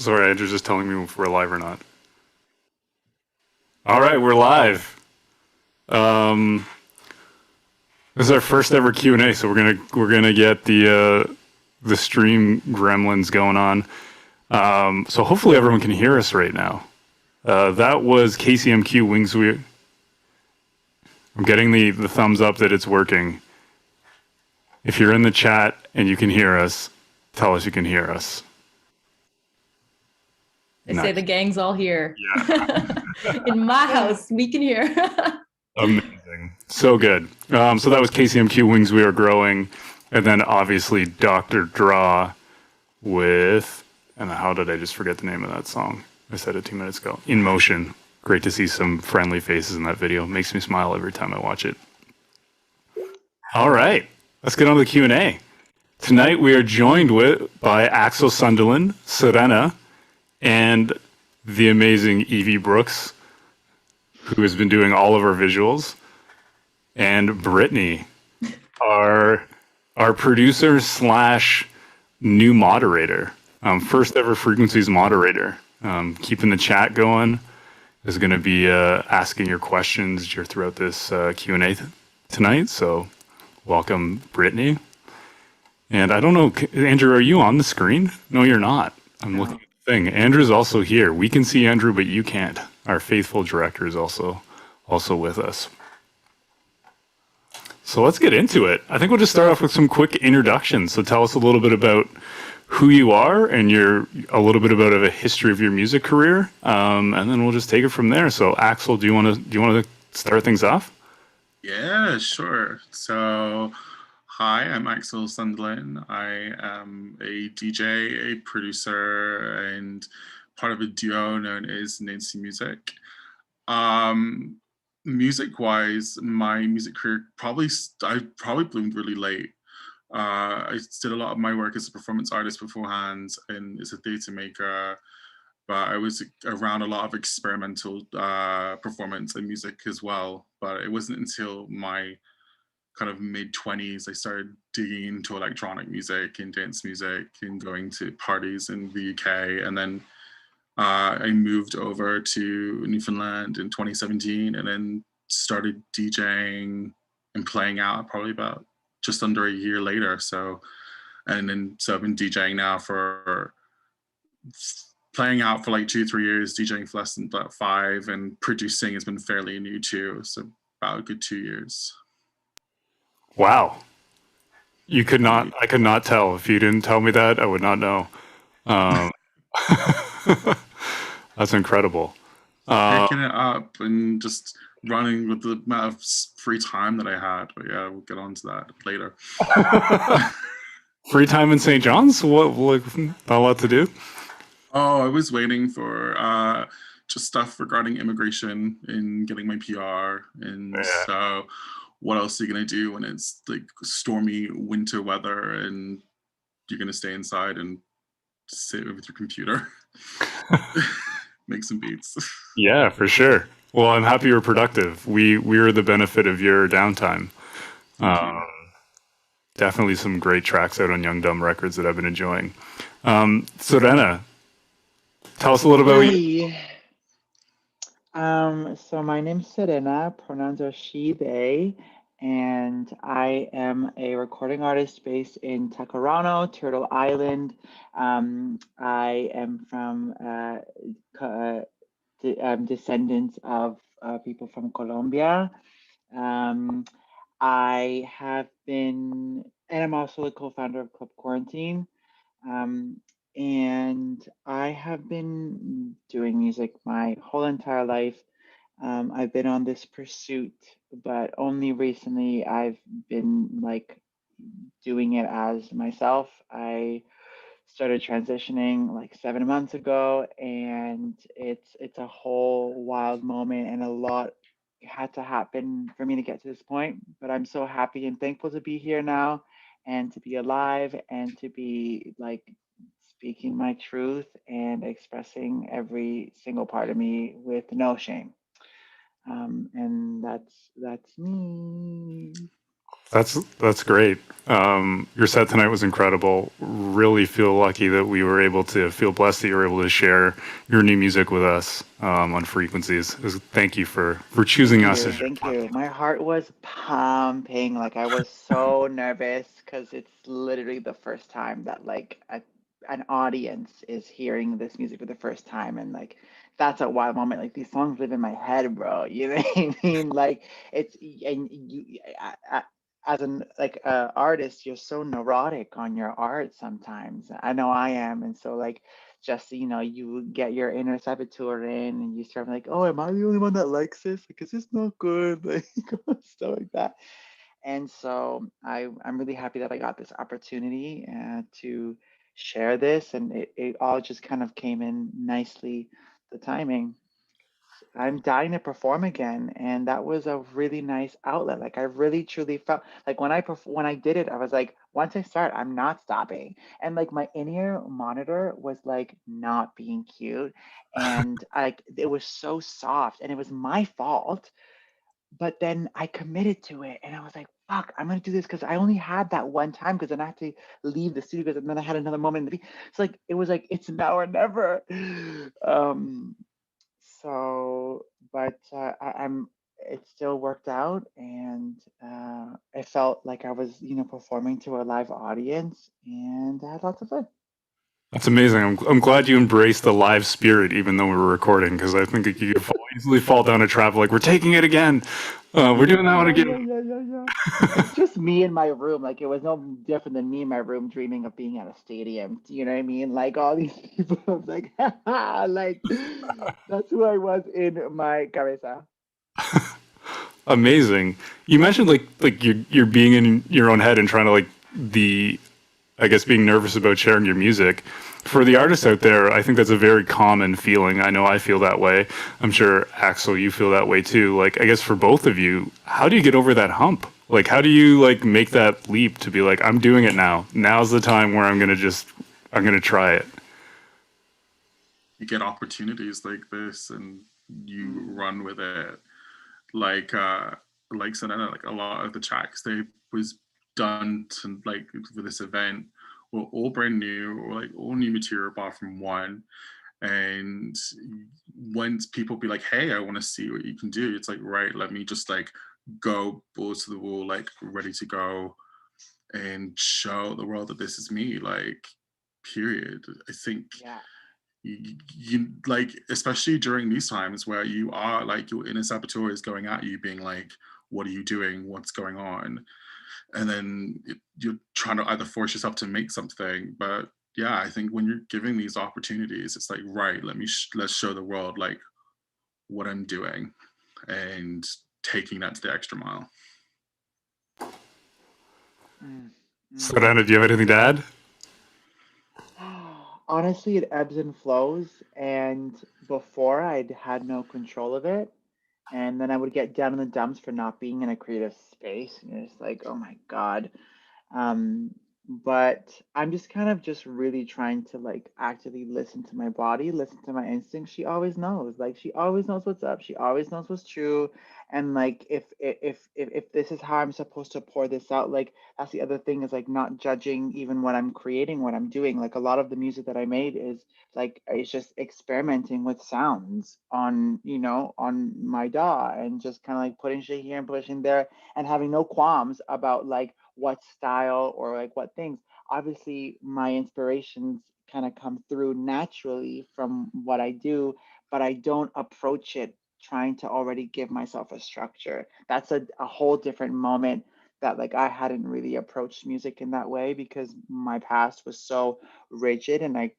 Sorry, Andrew's just telling me if we're live or not. All right, we're live. This is our first ever Q&A, so we're gonna get the stream gremlins going on. So hopefully everyone can hear us right now. That was KCMQ Wings. I'm getting the thumbs up that it's working. If you're in the chat and you can hear us, tell us you can hear us. They say the gang's all here. Yeah. In my house, we can hear. Amazing. So good. So that was KCMQ Wings We Are Growing. And then obviously Dr. Draw with, and how did I just forget the name of that song? I said it 2 minutes ago. In Motion. Great to see some friendly faces in that video. Makes me smile every time I watch it. All right. Let's get on to the Q&A. Tonight we are joined by Axel Sundelin, Ceréna, and the amazing Evie Brooks, who has been doing all of our visuals, and Brittany, our producer / new moderator, first ever Frequencies moderator. Keeping the chat going, is going to be asking your questions throughout this Q&A tonight. So welcome, Brittany. And I don't know, Andrew, are you on the screen? No, you're not. I'm looking at the thing. Andrew's also here. We can see Andrew, but you can't. Our faithful director is also with us. So let's get into it. I think we'll just start off with some quick introductions. So tell us a little bit about who you are and a little bit about a history of your music career, and then we'll just take it from there. So Axel, do you want to start things off? Yeah, sure. So, hi, I'm Axel Sundelin. I am a DJ, a producer, and part of a duo known as Nancy Music. Music-wise, my music career I probably bloomed really late. I did a lot of my work as a performance artist beforehand and as a theatre maker, but I was around a lot of experimental performance and music as well. But it wasn't until my kind of mid-20s I started digging into electronic music and dance music and going to parties in the UK. And then I moved over to Newfoundland in 2017 and then started DJing and playing out probably about just under a year later. So I've been DJing now playing out for like 2-3 years, DJing for less than about 5, and producing has been fairly new too. So about a good 2 years. Wow. I could not tell. If you didn't tell me that, I would not know. That's incredible. Picking it up and just running with the amount of free time that I had. But yeah, we'll get on to that later. Free time in St. John's? What, not a lot to do? Oh, I was waiting for just stuff regarding immigration and getting my PR. And so what else are you going to do when it's like stormy winter weather and you're going to stay inside and sit with your computer? Make some beats. Yeah, for sure. Well, I'm happy you're productive. We're the benefit of your downtime. Definitely some great tracks out on Young Dumb Records that I've been enjoying. Ceréna, tell us a little about you. So my name's Ceréna, pronouns are she, they, and I am a recording artist based in Tkaronto, Turtle Island. I am from descendants of people from Colombia. I have been, and I'm also the co-founder of Club Quarantine. And I have been doing music my whole entire life. I've been on this pursuit, but only recently I've been like doing it as myself. I started transitioning like 7 months ago, and it's a whole wild moment, and a lot had to happen for me to get to this point. But I'm so happy and thankful to be here now and to be alive and to be like speaking my truth and expressing every single part of me with no shame. And that's me. That's great. Your set tonight was incredible. Really feel lucky that we were able to feel blessed that you were able to share your new music with us on Frequencies. Thank you for choosing Thank us you, as your thank you. partner. My heart was pumping. Like I was so nervous because it's literally the first time that like an audience is hearing this music for the first time, and like that's a wild moment. Like these songs live in my head, bro. You know what I mean? Like it's and you as an like artist, you're so neurotic on your art sometimes. I know I am, and so like just you get your inner saboteur in and you start like, oh, am I the only one that likes this, like is this not good, like stuff like that. And so I'm really happy that I got this opportunity to share this, and it all just kind of came in nicely, the timing. I'm dying to perform again, and that was a really nice outlet. Like I really truly felt like when I did it, I was like, once I start, I'm not stopping. And like my in-ear monitor was like not being cute, and like it was so soft, and it was my fault. But then I committed to it, and I was like, fuck, I'm gonna do this because I only had that one time because then I had to leave the studio because then I had another moment in the it's like it was like it's now or never. Um, so, but I'm. It still worked out, and I felt like I was, performing to a live audience, and I had lots of fun. That's amazing. I'm glad you embraced the live spirit, even though we were recording, because I think you could easily fall down a trap like we're taking it again. We're doing that one Yeah, again. yeah, yeah, yeah, yeah. It's just me in my room. Like it was no different than me in my room dreaming of being at a stadium. Do you know what I mean? Like all these people, I was like, like that's who I was in my cabeza. Amazing. You mentioned like you're being in your own head and trying to like the I guess being nervous about sharing your music. For the artists out there, I think that's a very common feeling. I know I feel that way. I'm sure Axel, you feel that way too. Like I guess for both of you, how do you get over that hump? Like how do you like make that leap to be like I'm doing it now. Now's the time where I'm going to try it. You get opportunities like this and you Mm. run with it. Like Ceréna, like a lot of the tracks they was done to like for this event were all brand new or like all new material apart from one. And once people be like, hey, I want to see what you can do, it's like, right, let me just like go balls to the wall, like ready to go and show the world that this is me, like period. I think Yeah. you like, especially during these times where you are like your inner saboteur is going at you being like, what are you doing, what's going on, and then you're trying to either force yourself to make something. But yeah, I think when you're giving these opportunities, it's like, right, let's show the world like what I'm doing and taking that to the extra mile. Mm. Mm. Serena, do you have anything to add? Honestly, it ebbs and flows, and before I'd had no control of it, and then I would get down in the dumps for not being in a creative space, and it's like, oh my God. Um, but I'm just kind of just really trying to like actively listen to my body, listen to my instincts. She always knows, like she always knows what's up. She always knows what's true. And like if this is how I'm supposed to pour this out, like that's the other thing is like not judging even what I'm creating, what I'm doing. Like a lot of the music that I made is like it's just experimenting with sounds on, on my DAW and just kind of like putting shit here and pushing there and having no qualms about like what style or like what things. Obviously, my inspirations kind of come through naturally from what I do, but I don't approach it trying to already give myself a structure. That's a whole different moment that like I hadn't really approached music in that way because my past was so rigid and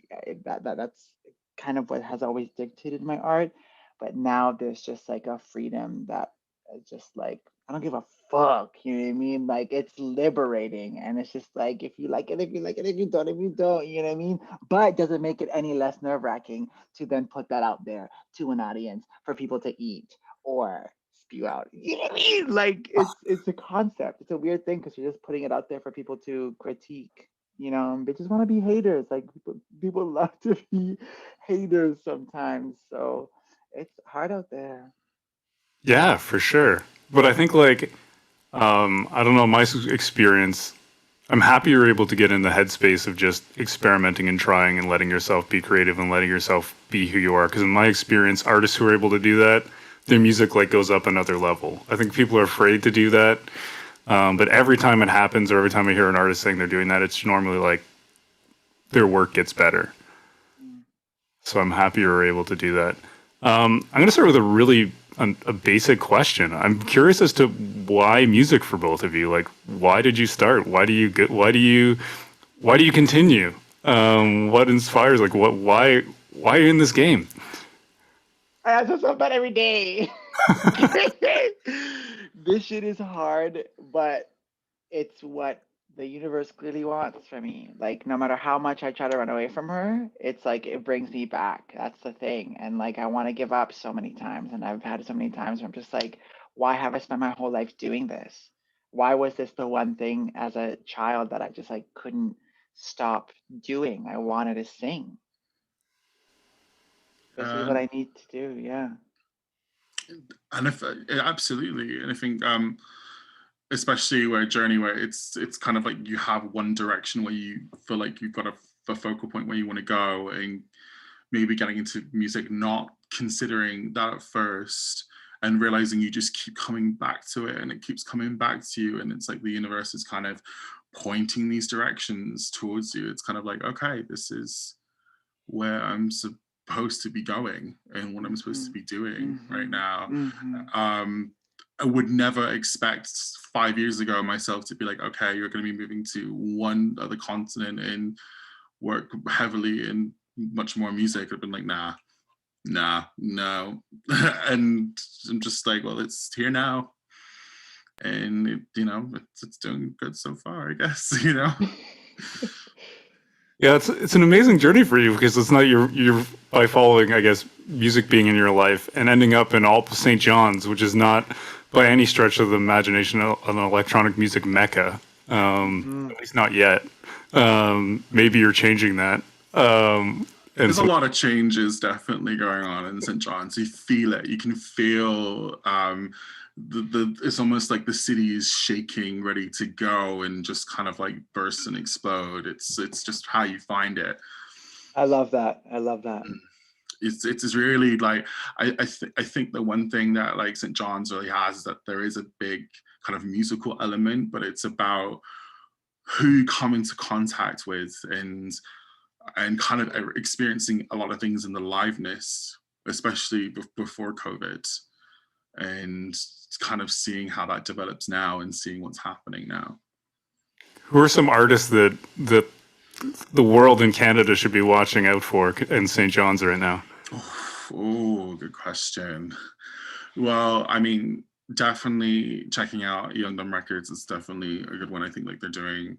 that's kind of what has always dictated my art. But now there's just like a freedom that is just like I don't give a fuck. You know what I mean? Like it's liberating, and it's just like if you like it, if you like it, if you don't. You know what I mean? But does it make it any less nerve wracking to then put that out there to an audience for people to eat or spew out? You know what I mean? Like it's a concept. It's a weird thing because you're just putting it out there for people to critique. They just want to be haters. Like people love to be haters sometimes. So it's hard out there. Yeah, for sure. But I think like I don't know, my experience, I'm happy you're able to get in the headspace of just experimenting and trying and letting yourself be creative and letting yourself be who you are. Because in my experience, artists who are able to do that, their music like goes up another level. I think people are afraid to do that. But every time it happens, or every time I hear an artist saying they're doing that, it's normally like their work gets better. So I'm happy you're able to do that. I'm going to start with a basic question. I'm curious as to why music for both of you. Like, why did you start? Why do you continue? What inspires? Like, why are you in this game? I ask myself that every day. This shit is hard, but it's what the universe clearly wants for me. Like, no matter how much I try to run away from her, it's like it brings me back. That's the thing. And like, I want to give up so many times. And I've had so many times where I'm just like, why have I spent my whole life doing this? Why was this the one thing as a child that I just like couldn't stop doing? I wanted to sing. This is what I need to do. Yeah. And absolutely. And I think, especially where a journey where it's kind of like you have one direction where you feel like you've got a focal point where you want to go, and maybe getting into music, not considering that at first and realizing you just keep coming back to it and it keeps coming back to you, and it's like the universe is kind of pointing these directions towards you. It's kind of like, okay, this is where I'm supposed to be going and what I'm supposed to be doing right now. I would never expect 5 years ago myself to be like, okay, you're going to be moving to one other continent and work heavily in much more music. I've been like, nah, no. And I'm just like, well, it's here now. And, it's doing good so far, I guess, Yeah, it's an amazing journey for you, because it's not you're by following, I guess, music being in your life and ending up in all St. John's, which is not by any stretch of the imagination an electronic music mecca. At least not yet. Maybe you're changing that. There's a lot of changes definitely going on in St. John's. You feel it. You can feel it's almost like the city is shaking, ready to go and just kind of like burst and explode. It's just how you find it. I love that. It's really like I think the one thing that like St. John's really has is that there is a big kind of musical element, but it's about who you come into contact with and kind of experiencing a lot of things in the liveness, especially before COVID, and kind of seeing how that develops now and seeing what's happening now. Who are some artists that the world in Canada should be watching out for in St. John's right now? Oh, good question. Well, I mean, definitely checking out Young Dumb Records is definitely a good one. I think like they're doing,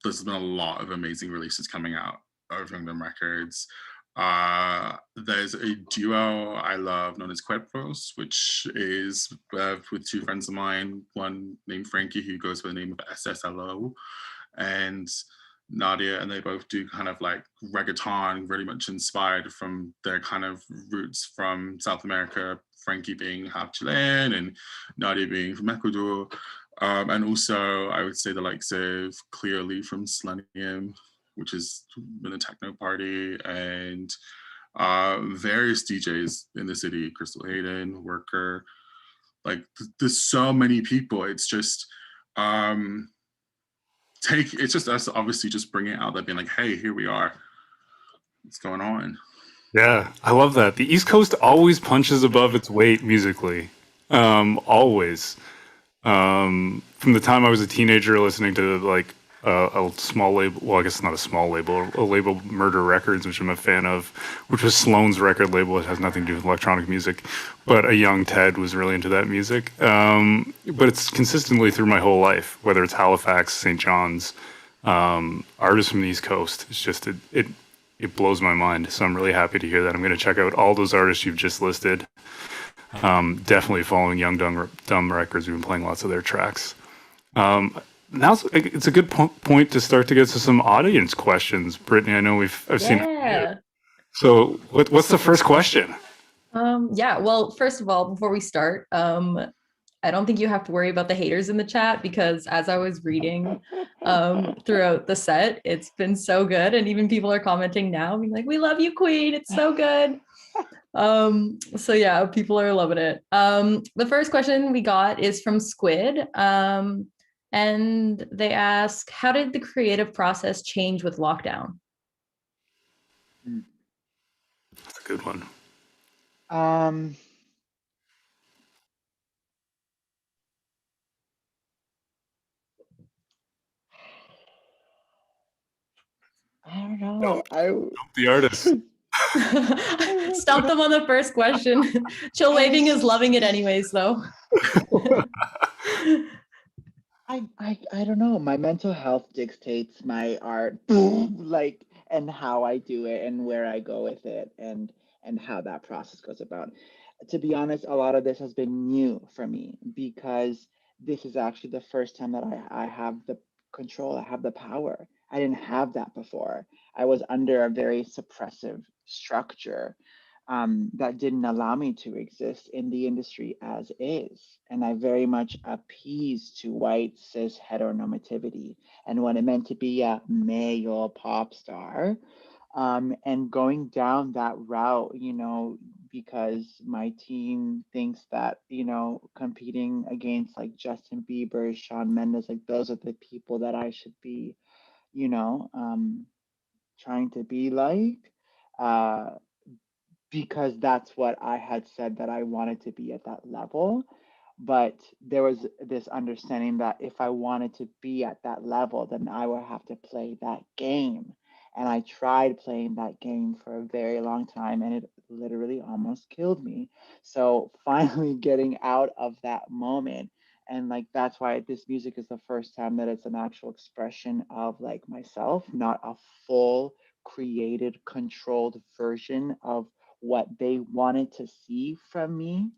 there's been a lot of amazing releases coming out of Young Dumb Records. There's a duo I love known as Quepros, which is with two friends of mine, one named Frankie who goes by the name of SSLO, and Nadia, and they both do kind of like reggaeton, very much inspired from their kind of roots from South America, Frankie being half Chilean and Nadia being from Ecuador. And also I would say the likes of Clearly from Selenium, which has been a techno party, and various DJs in the city, Crystal Hayden, Worker, like there's so many people. It's just it's just us obviously just bringing it out there, being like, hey, here we are, what's going on. Yeah, I love that. The East Coast always punches above its weight musically. Always. From the time I was a teenager listening to like a small label, well, I guess it's not a small label, a label, Murder Records, which I'm a fan of, which was Sloan's record label. It has nothing to do with electronic music, but a young Ted was really into that music. But it's consistently through my whole life, whether it's Halifax, St. John's, artists from the East Coast. It's just, it blows my mind. So I'm really happy to hear that. I'm going to check out all those artists you've just listed. Definitely following Young Dumb Records. We've been playing lots of their tracks. Now it's a good point to start to get to some audience questions. Brittany, I know I've seen. Yeah. So what's the first question? Yeah. Well, first of all, before we start, I don't think you have to worry about the haters in the chat, because as I was reading throughout the set, it's been so good. And even people are commenting now, being like, we love you, Queen. It's so good. So yeah, people are loving it. The first question we got is from Squid. And they ask, how did the creative process change with lockdown? That's a good one. I don't know. The artist. Stop them on the first question. Chill Waving is loving it anyways, though. I don't know. My mental health dictates my art, like, and how I do it and where I go with it and how that process goes about. To be honest, a lot of this has been new for me because this is actually the first time that I have the control, I have the power. I didn't have that before. I was under a very suppressive structure that didn't allow me to exist in the industry as is. And I very much appeased to white cis heteronormativity and what it meant to be a male pop star. And going down that route, you know, because my team thinks that, you know, competing against like Justin Bieber, Shawn Mendes, like those are the people that I should be, you know, trying to be like. Because that's what I had said that I wanted to be at that level. But there was this understanding that if I wanted to be at that level, then I would have to play that game. And I tried playing that game for a very long time and it literally almost killed me. So finally getting out of that moment. And like that's why this music is the first time that it's an actual expression of like myself, not a full created, controlled version of what they wanted to see from me.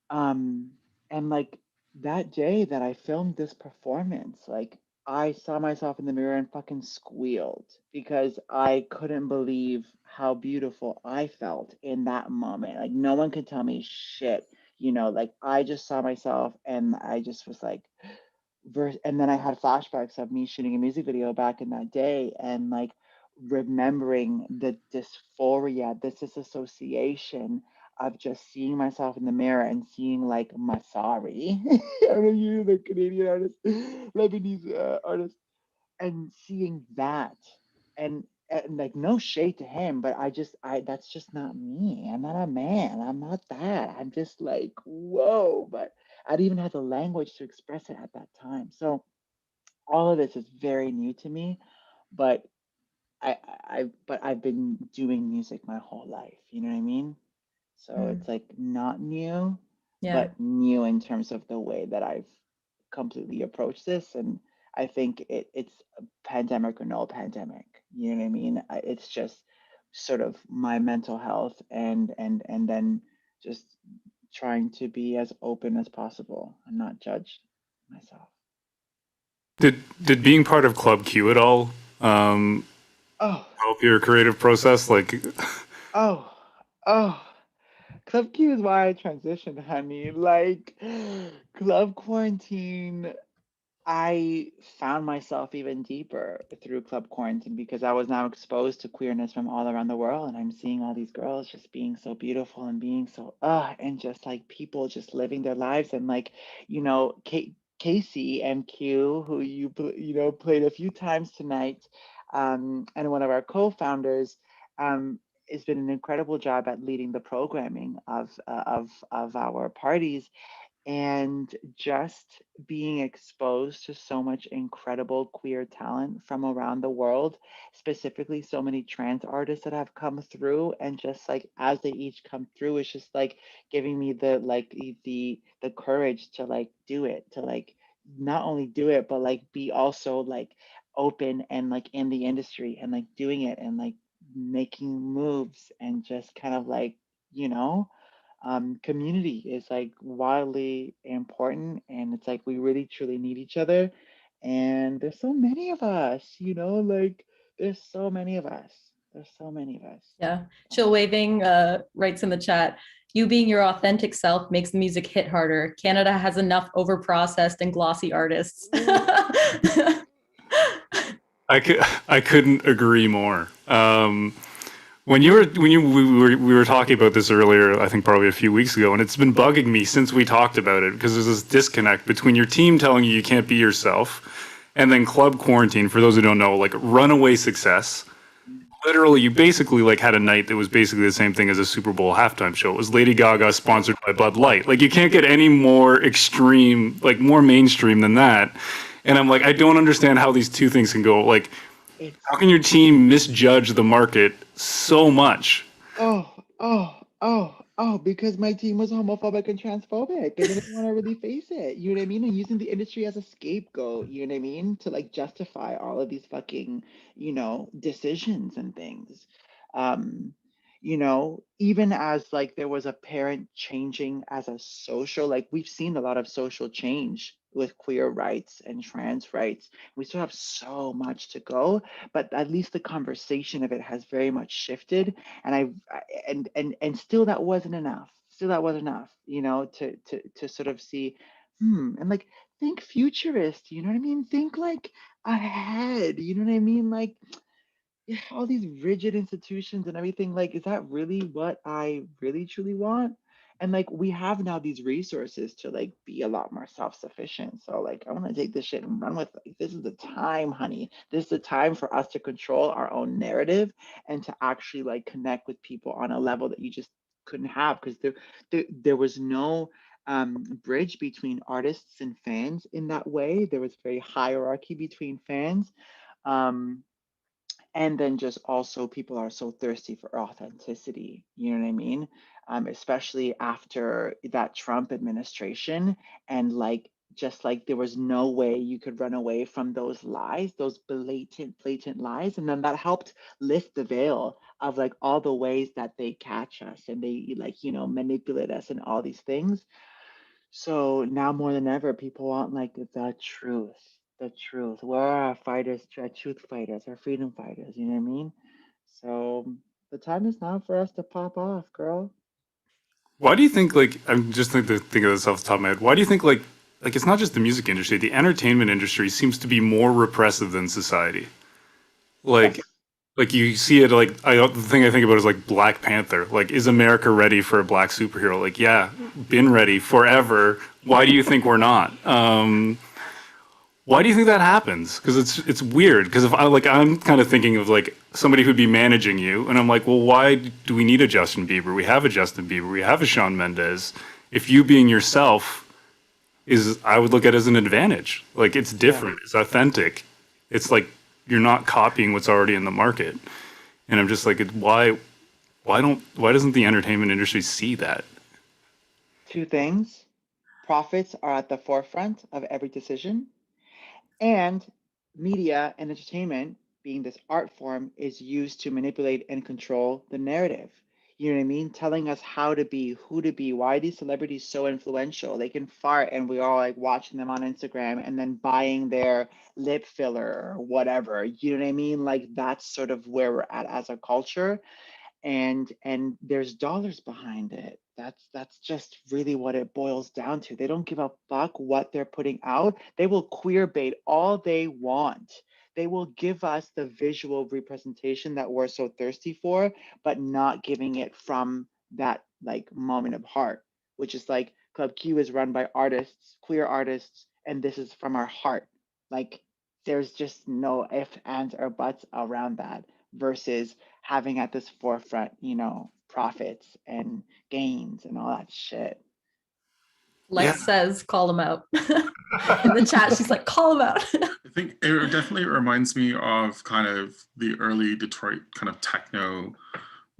And like that day that I filmed this performance, like I saw myself in the mirror and fucking squealed because I couldn't believe how beautiful I felt in that moment. Like no one could tell me shit, you know, like I just saw myself and I just was like, and then I had flashbacks of me shooting a music video back in that day and like remembering the dysphoria, this disassociation of just seeing myself in the mirror and seeing like Masari, I don't know you, the Canadian artist, Lebanese artist, and seeing that and like no shade to him, but I that's just not me. I'm not a man. I'm not that. I'm just like, whoa, but I didn't even have the language to express it at that time. So all of this is very new to me, but but I've been doing music my whole life, you know what I mean? So it's like not new, Yeah. but new in terms of the way that I've completely approached this. And I think it's a pandemic or no pandemic, you know what I mean? It's just sort of my mental health and then just trying to be as open as possible and not judge myself. Did being part of Club Q at all Oh, help your creative process? Like, oh, oh. Club Q is why I transitioned, honey. Like, Club Quarantine, I found myself even deeper through Club Quarantine because I was now exposed to queerness from all around the world. And I'm seeing all these girls just being so beautiful and being so, and just like people just living their lives. And like, you know, Casey and Q, who you know, played a few times tonight, and one of our co-founders, has been an incredible job at leading the programming of our parties and just being exposed to so much incredible queer talent from around the world, specifically so many trans artists that have come through, and just like as they each come through, it's just like giving me the like the courage to like do it, to like not only do it but like be also like open and like in the industry and like doing it and like making moves and just kind of like, you know, community is like wildly important, and it's like we really truly need each other. And there's so many of us, you know, like there's so many of us. There's so many of us. Yeah. Chill Waving writes in the chat, You being your authentic self makes the music hit harder. Canada has enough overprocessed and glossy artists. I couldn't agree more. We were talking about this earlier, I think probably a few weeks ago, and it's been bugging me since we talked about it, because there's this disconnect between your team telling you can't be yourself and then club quarantine. For those who don't know, like runaway success. Literally, you basically like had a night that was basically the same thing as a Super Bowl halftime show. It was Lady Gaga sponsored by Bud Light. Like, you can't get any more extreme, like more mainstream than that. And I'm like, I don't understand how these two things can go. Like, how can your team misjudge the market so much? Because my team was homophobic and transphobic, and they didn't want to really face it. You know what I mean? And using the industry as a scapegoat, you know what I mean? To like justify all of these fucking, decisions and things. Um, even as like there was a parent changing as a social, like we've seen a lot of social change with queer rights and trans rights. We still have so much to go, but at least the conversation of it has very much shifted. And and still that wasn't enough. Still that wasn't enough, to sort of see, and like think futurist, you know what I mean? Think like ahead, you know what I mean? Like, yeah, all these rigid institutions and everything, like, is that really what I really truly want? And like we have now these resources to like be a lot more self-sufficient. So like I want to take this shit and run with, like, this is the time, honey. This is the time for us to control our own narrative and to actually like connect with people on a level that you just couldn't have, because there was no bridge between artists and fans in that way. There was very hierarchy between fans. Um, and then just also people are so thirsty for authenticity, you know what I mean? Especially after that Trump administration, and like just like there was no way you could run away from those lies, those blatant lies. And then that helped lift the veil of like all the ways that they catch us and they like, manipulate us and all these things. So now more than ever, people want like the truth, the truth. Where are our fighters, our truth fighters, our freedom fighters? You know what I mean? So the time is now for us to pop off, girl. Why do you think, like, I'm just thinking of this off the top of my head, why do you think, like it's not just the music industry, the entertainment industry seems to be more repressive than society? Like, Yes. like you see it, like, the thing I think about is like Black Panther. Like, is America ready for a black superhero? Like, yeah, been ready forever. Why do you think we're not? Why do you think that happens? Because it's weird. Because if I'm kind of thinking of like somebody who'd be managing you, and I'm like, well, why do we need a Justin Bieber? We have a Justin Bieber. We have a Shawn Mendes. If you being yourself is, I would look at it as an advantage. Like, it's different. It's authentic. It's like you're not copying what's already in the market. And I'm just like, why doesn't the entertainment industry see that? Two things. Profits are at the forefront of every decision, and media and entertainment, being this art form, is used to manipulate and control the narrative. You know what I mean? Telling us how to be, who to be, why are these celebrities so influential? They can fart and we're all like watching them on Instagram and then buying their lip filler or whatever. You know what I mean? Like that's sort of where we're at as a culture. And there's dollars behind it. That's just really what it boils down to. They don't give a fuck what they're putting out. They will queer bait all they want. They will give us the visual representation that we're so thirsty for, but not giving it from that like moment of heart, which is like Club Q is run by artists, queer artists, and this is from our heart. Like there's just no ifs, ands, or buts around that versus having at this forefront, profits and gains and all that shit. Lex says, call them out. In the chat, she's like, call them out. I think it definitely reminds me of kind of the early Detroit kind of techno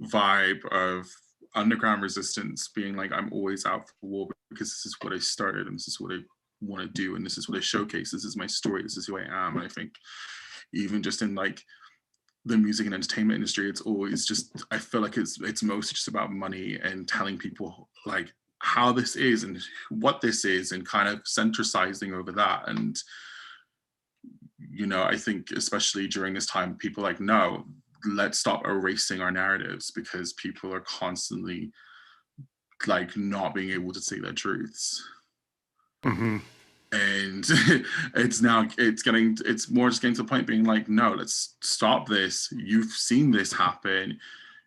vibe of underground resistance, being like, I'm always out for war because this is what I started and this is what I want to do and this is what I showcase. This is my story. This is who I am. And I think even just in like the music and entertainment industry, it's always just, I feel like it's mostly just about money and telling people like how this is and what this is and kind of centralizing over that. And I think especially during this time, people like, no, let's stop erasing our narratives because people are constantly like not being able to say their truths. Mm-hmm. And it's more just getting to the point being like, no, let's stop this. You've seen this happen.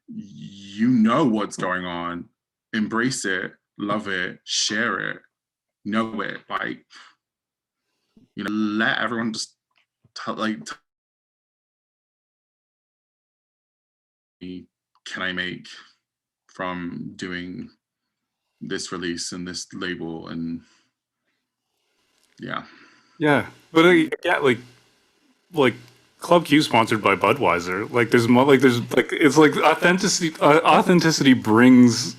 You know what's going on. Embrace it, love it, share it, know it. Like, you know, let everyone just can I make from doing this release and this label, and yeah, but yeah, like Club Q sponsored by Budweiser. Like it's like authenticity brings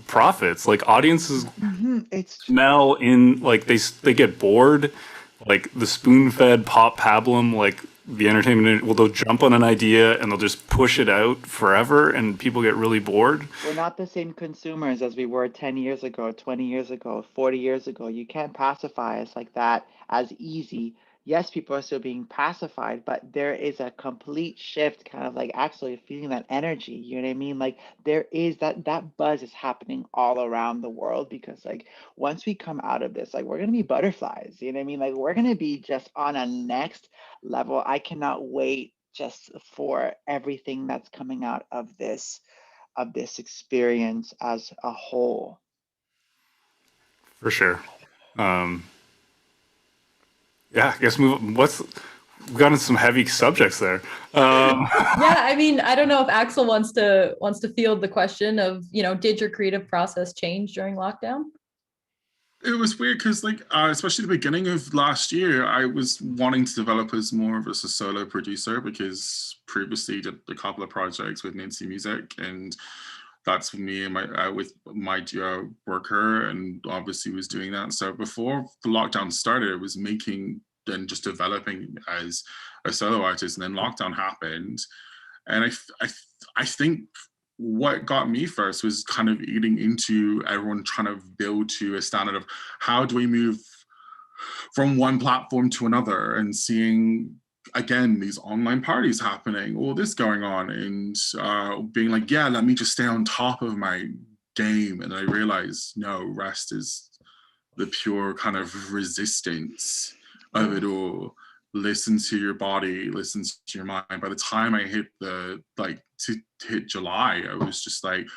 profits. Like audiences smell in, like they get bored. Like the spoon-fed pop pablum, like the entertainment, well, they'll jump on an idea and they'll just push it out forever, and people get really bored. We're not the same consumers as we were 10 years ago, 20 years ago, 40 years ago. You can't pacify us like that as easy. Yes, people are still being pacified, but there is a complete shift, kind of like actually feeling that energy. You know what I mean? Like there is that buzz is happening all around the world, because like once we come out of this, like we're gonna be butterflies. You know what I mean? Like we're gonna be just on a next level. I cannot wait just for everything that's coming out of this experience as a whole. For sure. Yeah, I guess we've got into some heavy subjects there. Yeah, I mean, I don't know if Axel wants to field the question of, you know, did your creative process change during lockdown? It was weird because, like, especially the beginning of last year, I was wanting to develop as more of a solo producer, because previously did a couple of projects with Nancy Music, and that's me and with my duo Worker, and obviously was doing that. So before the lockdown started, I was making and just developing as a solo artist, and then lockdown happened, and I think what got me first was kind of eating into everyone trying to build to a standard of how do we move from one platform to another, and seeing again these online parties happening, all this going on, and being like, yeah, let me just stay on top of my game. And I realized, no, rest is the pure kind of resistance of it all. Listen to your body, listen to your mind. By the time I hit hit July, I was just like,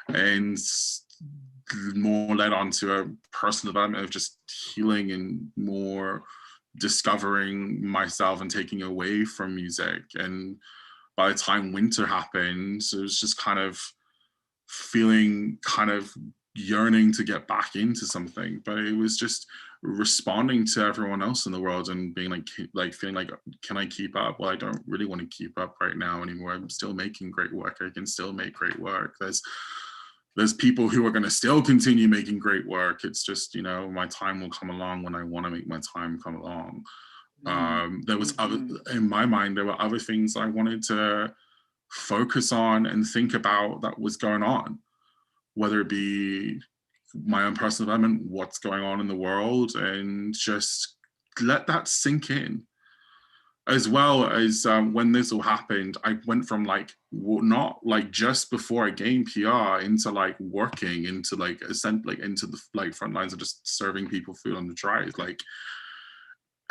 and more led on to a personal development of just healing and more discovering myself and taking away from music. And by the time winter happened, it was just kind of feeling kind of yearning to get back into something, but it was just responding to everyone else in the world and being like feeling like, can I keep up? Well, I don't really want to keep up right now anymore. I'm still making great work. I can still make great work. There's people who are going to still continue making great work. It's just, you know, my time will come along when I want to make my time come along. There was in my mind, there were other things I wanted to focus on and think about that was going on, whether it be my own personal development, what's going on in the world, and just let that sink in. As well as when this all happened, I went from not just before I gained PR into working into into the front lines of just serving people food on the drive,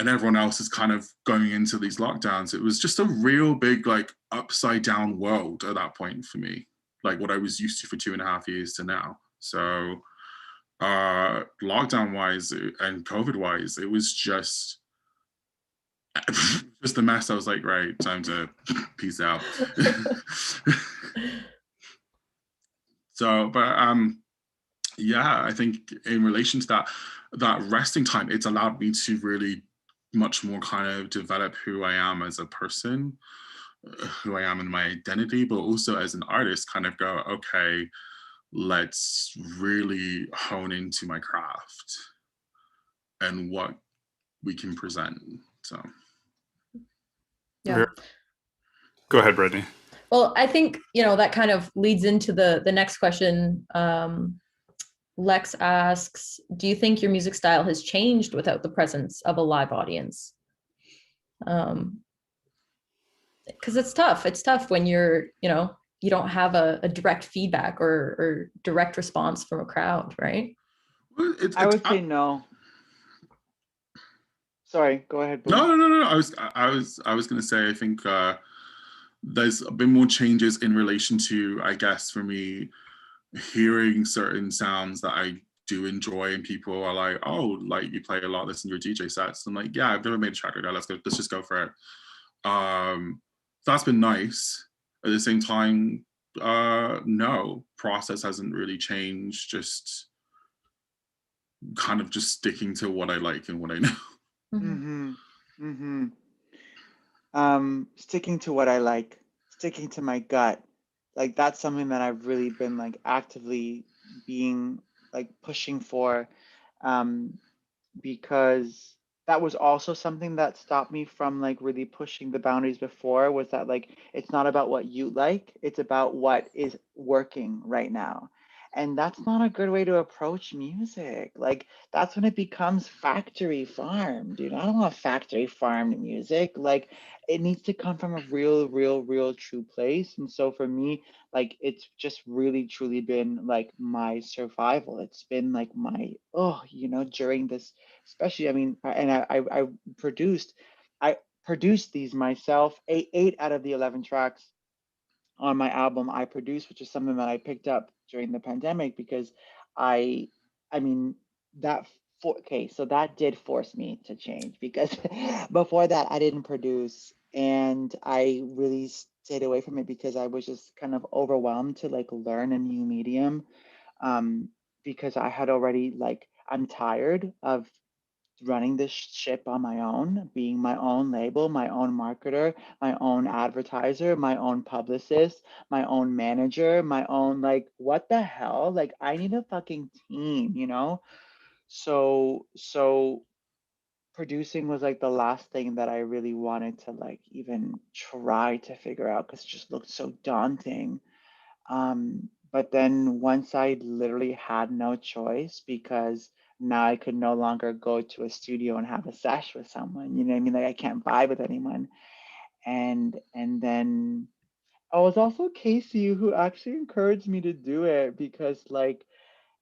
and everyone else is kind of going into these lockdowns. It was just a real big upside down world at that point for me, what I was used to for 2.5 years to now. So lockdown wise and COVID wise, it was just a mess. I was like, right, time to peace out. So, but yeah, I think in relation to that resting time, it's allowed me to really much more kind of develop who I am as a person, who I am in my identity, but also as an artist, kind of go, okay, let's really hone into my craft and what we can present. So yeah. Go ahead, Brittany. Well, I think, that kind of leads into the next question. Lex asks, do you think your music style has changed without the presence of a live audience? Because it's tough. It's tough when you're, you don't have a direct feedback or direct response from a crowd, right? Well, I would say no. Sorry, go ahead, Boone. No. I was gonna say I think there's been more changes in relation to, I guess, for me, hearing certain sounds that I do enjoy, and people are like, oh, like you play a lot of this in your DJ sets. I'm like, yeah, I've never made a track like that. Let's just go for it. That's been nice. At the same time, no, process hasn't really changed. Just kind of just sticking to what I like and what I know. Mm-hmm. Mm-hmm. Sticking to what I like, sticking to my gut. Like that's something that I've really been like actively being like pushing for, because that was also something that stopped me from like really pushing the boundaries before, was that like it's not about what you like, it's about what is working right now. And that's not a good way to approach music. Like that's when it becomes factory farm, dude. I don't want factory farmed music. Like it needs to come from a real true place. And so for me, like it's just really truly been like my survival. It's been like my, during this, especially, I mean, I produced these myself. Eight out of the 11 tracks on my album I produced, which is something that I picked up during the pandemic because I mean that okay, so that did force me to change because before that I didn't produce, and I really stayed away from it because I was just kind of overwhelmed to like learn a new medium, because I had already like I'm tired of running this ship on my own, being my own label, my own marketer, my own advertiser, my own publicist, my own manager, my own like what the hell? Like I need a fucking team, you know? So producing was like the last thing that I really wanted to like even try to figure out because it just looked so daunting. But then once I literally had no choice because now I could no longer go to a studio and have a sesh with someone, you know what I mean? Like I can't vibe with anyone. And then I was also Casey who actually encouraged me to do it because like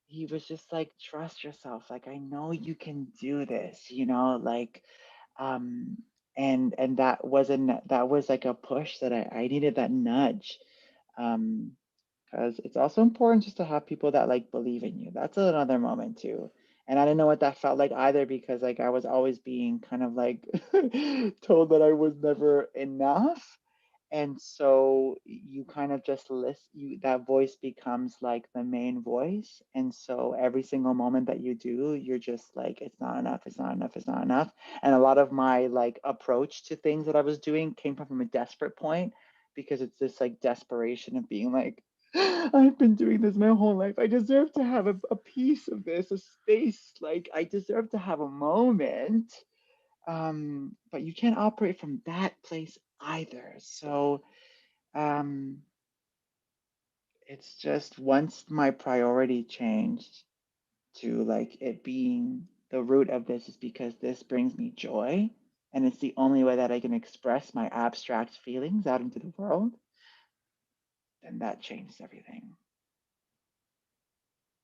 he was just like, trust yourself. Like I know you can do this, you know, like um and that was like a push that I needed, that nudge. Um because it's also important just to have people that like believe in you. That's another moment too. And I didn't know what that felt like either because like I was always being kind of like told that I was never enough. And so you kind of just listen, that voice becomes like the main voice. And so every single moment that you do, you're just like, it's not enough, it's not enough, it's not enough. And a lot of my like approach to things that I was doing came from a desperate point because it's this like desperation of being like, I've been doing this my whole life. I deserve to have a piece of this, a space. Like I deserve to have a moment. But you can't operate from that place either. So it's just once my priority changed to like it being the root of this is because this brings me joy and it's the only way that I can express my abstract feelings out into the world, then that changed everything.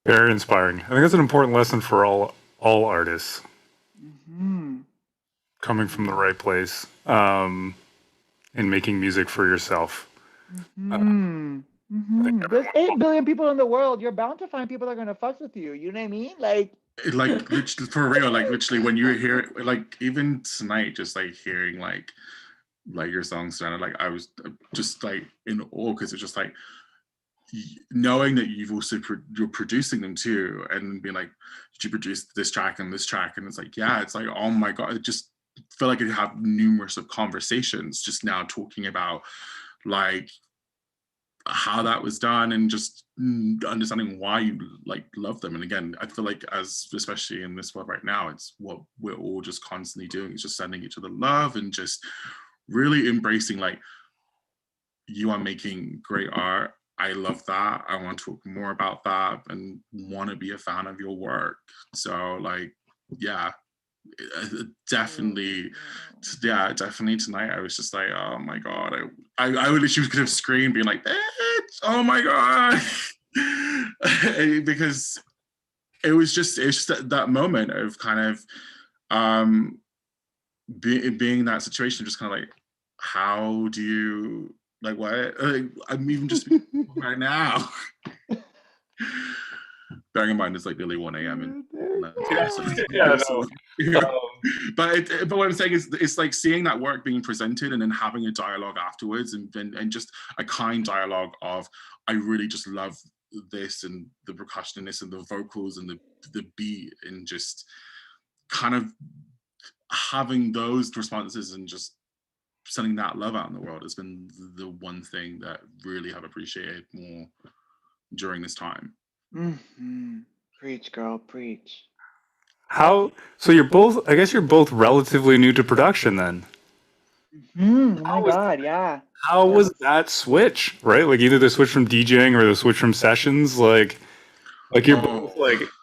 Very inspiring. I think that's an important lesson for all artists. Mm-hmm. Coming from the right place, and making music for yourself. Mm-hmm. Mm-hmm. There's 8 billion people in the world. You're bound to find people that are gonna fuck with you. You know what I mean? Like Literally, for real, like literally when you hear like even tonight, just like hearing like your songs, and like I was just like in awe because it's just like knowing that you've also you're producing them too, and being like, did you produce this track and this track? And it's like, yeah, it's like, oh my god, it just feel like I have numerous of conversations just now talking about like how that was done and just understanding why you like love them. And again, I feel like as especially in this world right now, it's what we're all just constantly doing, is just sending each other love and just really embracing like, you are making great art. I love that. I want to talk more about that and want to be a fan of your work. So like, yeah, definitely tonight I was just like, oh my god, I literally could have screamed being like, Oh my god! Because it's just that moment of kind of being in that situation, just kind of like, how do you like what? I'm even just right now. Bearing in mind it's like nearly 1 a.m. But what I'm saying is, it's like seeing that work being presented and then having a dialogue afterwards, and just a kind dialogue of, I really just love this and the percussion in this and the vocals and the beat, and just kind of having those responses and just sending that love out in the world has been the one thing that really have appreciated more during this time. Mm-hmm. Preach, girl, preach. So you're both, I guess you're both relatively new to production then. Oh my God, yeah. How was that switch, right? Like either the switch from DJing or the switch from sessions, like you're both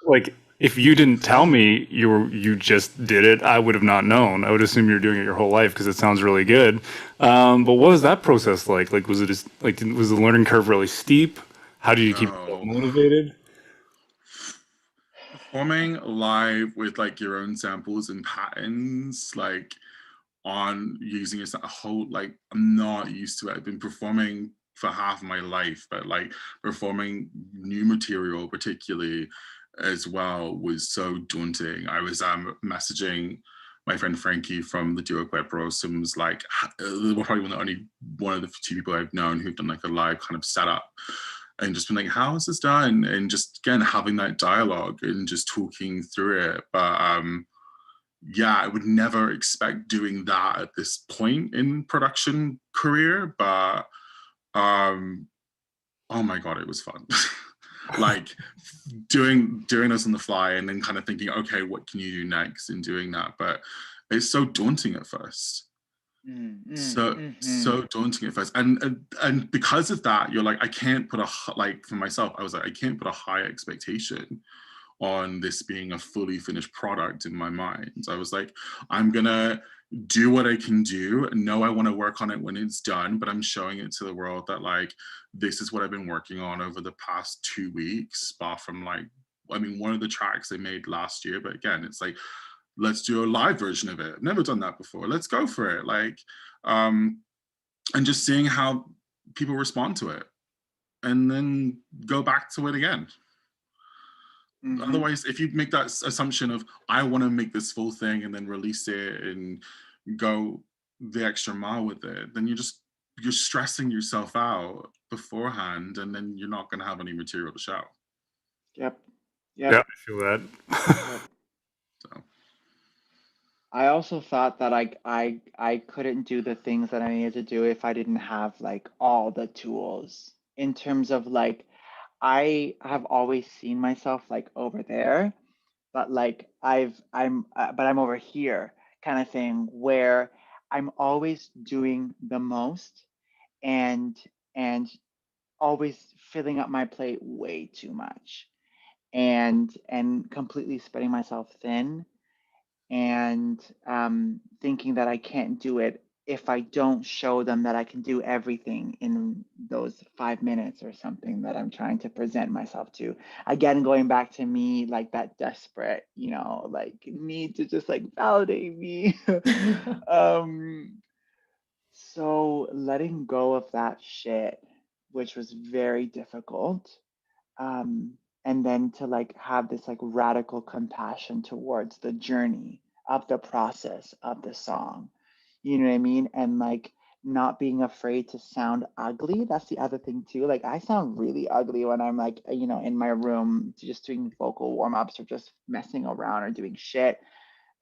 like if you didn't tell me you just did it, I would have not known. I would assume you're doing it your whole life because it sounds really good. But what was that process like? Like was it just like was the learning curve really steep? How did you keep yourself motivated? Performing live with like your own samples and patterns, like on using it a whole, like I'm not used to it. I've been performing for half my life, but like performing new material particularly as well was so daunting. I was messaging my friend Frankie from the duo Quebros and was like, we're probably one of the two people I've known who've done like a live kind of setup, and just been like, how is this done? And just again having that dialogue and just talking through it. But yeah, I would never expect doing that at this point in production career, but oh my god, it was fun. Like doing this on the fly and then kind of thinking, okay, what can you do next in doing that? But it's so daunting at first. So daunting at first, and because of that, you're like, I can't put like for myself, I was like, I can't put a high expectation on this being a fully finished product in my mind. I was like, I'm gonna do what I can do. No, I want to work on it when it's done, but I'm showing it to the world that like this is what I've been working on over the past 2 weeks. Bar from like, I mean, one of the tracks I made last year, but again, it's like, let's do a live version of it. I've never done that before. Let's go for it. Like, and just seeing how people respond to it, and then go back to it again. Otherwise, if you make that assumption of I want to make this full thing and then release it and go the extra mile with it, then you're stressing yourself out beforehand, and then you're not going to have any material to show. Yep. Yeah, I feel that. So I also thought that I couldn't do the things that I needed to do if I didn't have like all the tools, in terms of like, I have always seen myself like over there, but like I'm over here kind of thing, where I'm always doing the most and always filling up my plate way too much, and completely spreading myself thin, and thinking that I can't do it if I don't show them that I can do everything in those 5 minutes or something that I'm trying to present myself to. Again, going back to me, like that desperate, like need to just like validate me. So letting go of that shit, which was very difficult. And then to like have this like radical compassion towards the journey of the process of the song, you know what I mean? And like not being afraid to sound ugly. That's the other thing too. Like I sound really ugly when I'm like, in my room just doing vocal warm-ups or just messing around or doing shit.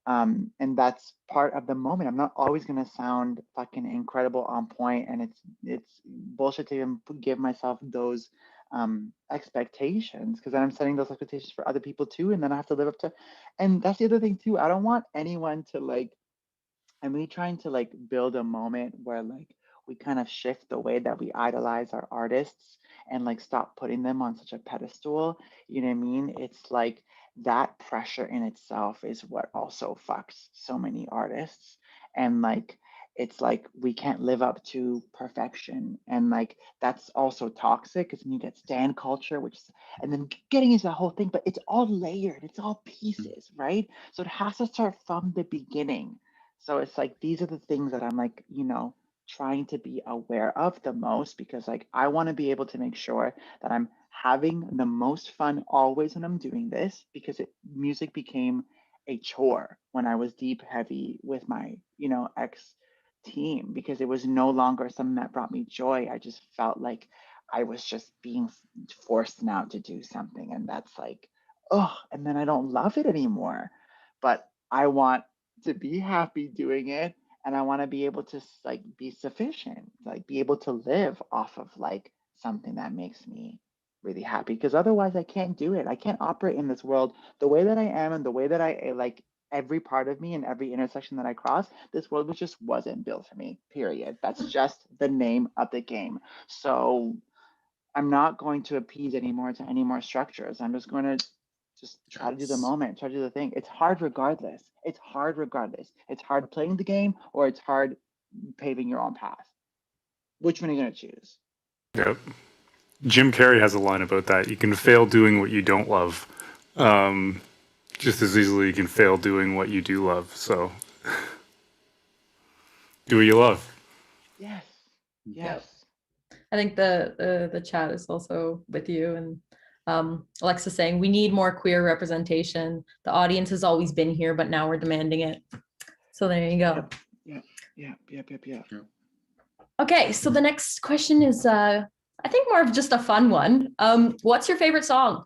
And that's part of the moment. I'm not always gonna sound fucking incredible on point, and it's bullshit to even give myself those expectations, because then I'm setting those expectations for other people too, and then I have to live up to. And that's the other thing too. I don't want anyone to like. I'm really trying to like build a moment where like we kind of shift the way that we idolize our artists and like stop putting them on such a pedestal. You know what I mean? It's like that pressure in itself is what also fucks so many artists. And like it's like we can't live up to perfection, and like that's also toxic because then you get stan culture, which is, and then getting into the whole thing, but it's all layered, it's all pieces, right? So it has to start from the beginning. So it's like these are the things that I'm like, trying to be aware of the most, because like I want to be able to make sure that I'm having the most fun always when I'm doing this, because music became a chore when I was deep heavy with my, ex team, because it was no longer something that brought me joy. I just felt like I was just being forced now to do something. And that's like, oh, and then I don't love it anymore. But I want to be happy doing it. And I want to be able to like be sufficient, like be able to live off of like something that makes me really happy, because otherwise I can't do it. I can't operate in this world the way that I am, and the way that I like every part of me and every intersection that I cross. This world just wasn't built for me, period. That's just the name of the game. So I'm not going to appease anymore to any more structures. I'm just going to just try to do the moment, try to do the thing. It's hard regardless. It's hard regardless. It's hard playing the game, or it's hard paving your own path. Which one are you going to choose? Yep. Jim Carrey has a line about that. You can fail doing what you don't love. Just as easily you can fail doing what you do love. So do what you love. Yes. Yes. Yep. I think the chat is also with you, and Alexa saying we need more queer representation. The audience has always been here, but now we're demanding it. So there you go. Yep. Okay, so the next question is I think more of just a fun one. What's your favorite song?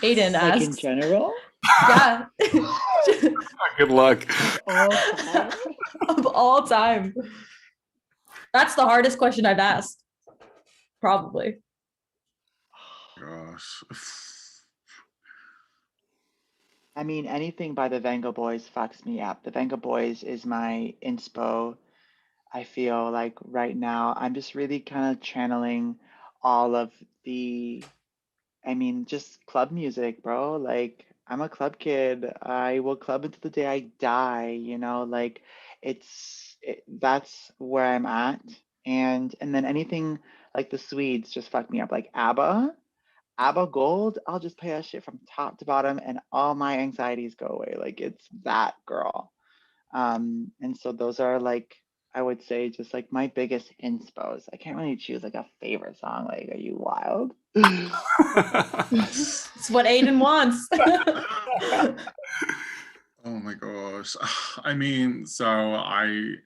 Aiden asks. Like in general? Yeah. Good luck. Of all time? Of all time. That's the hardest question I've asked. Probably. Gosh. I mean, anything by the Venga Boys fucks me up. The Venga Boys is my inspo. I feel like right now I'm just really kind of channeling all of just club music, bro. Like, I'm a club kid. I will club until the day I die, like that's where I'm at. And then anything like the Swedes just fuck me up. Like ABBA Gold, I'll just play that shit from top to bottom and all my anxieties go away. Like, it's that girl. And so those are like, I would say, just like my biggest inspos. I can't really choose like a favorite song. Like, are you wild? It's what Aiden wants. Oh my gosh. I mean, so I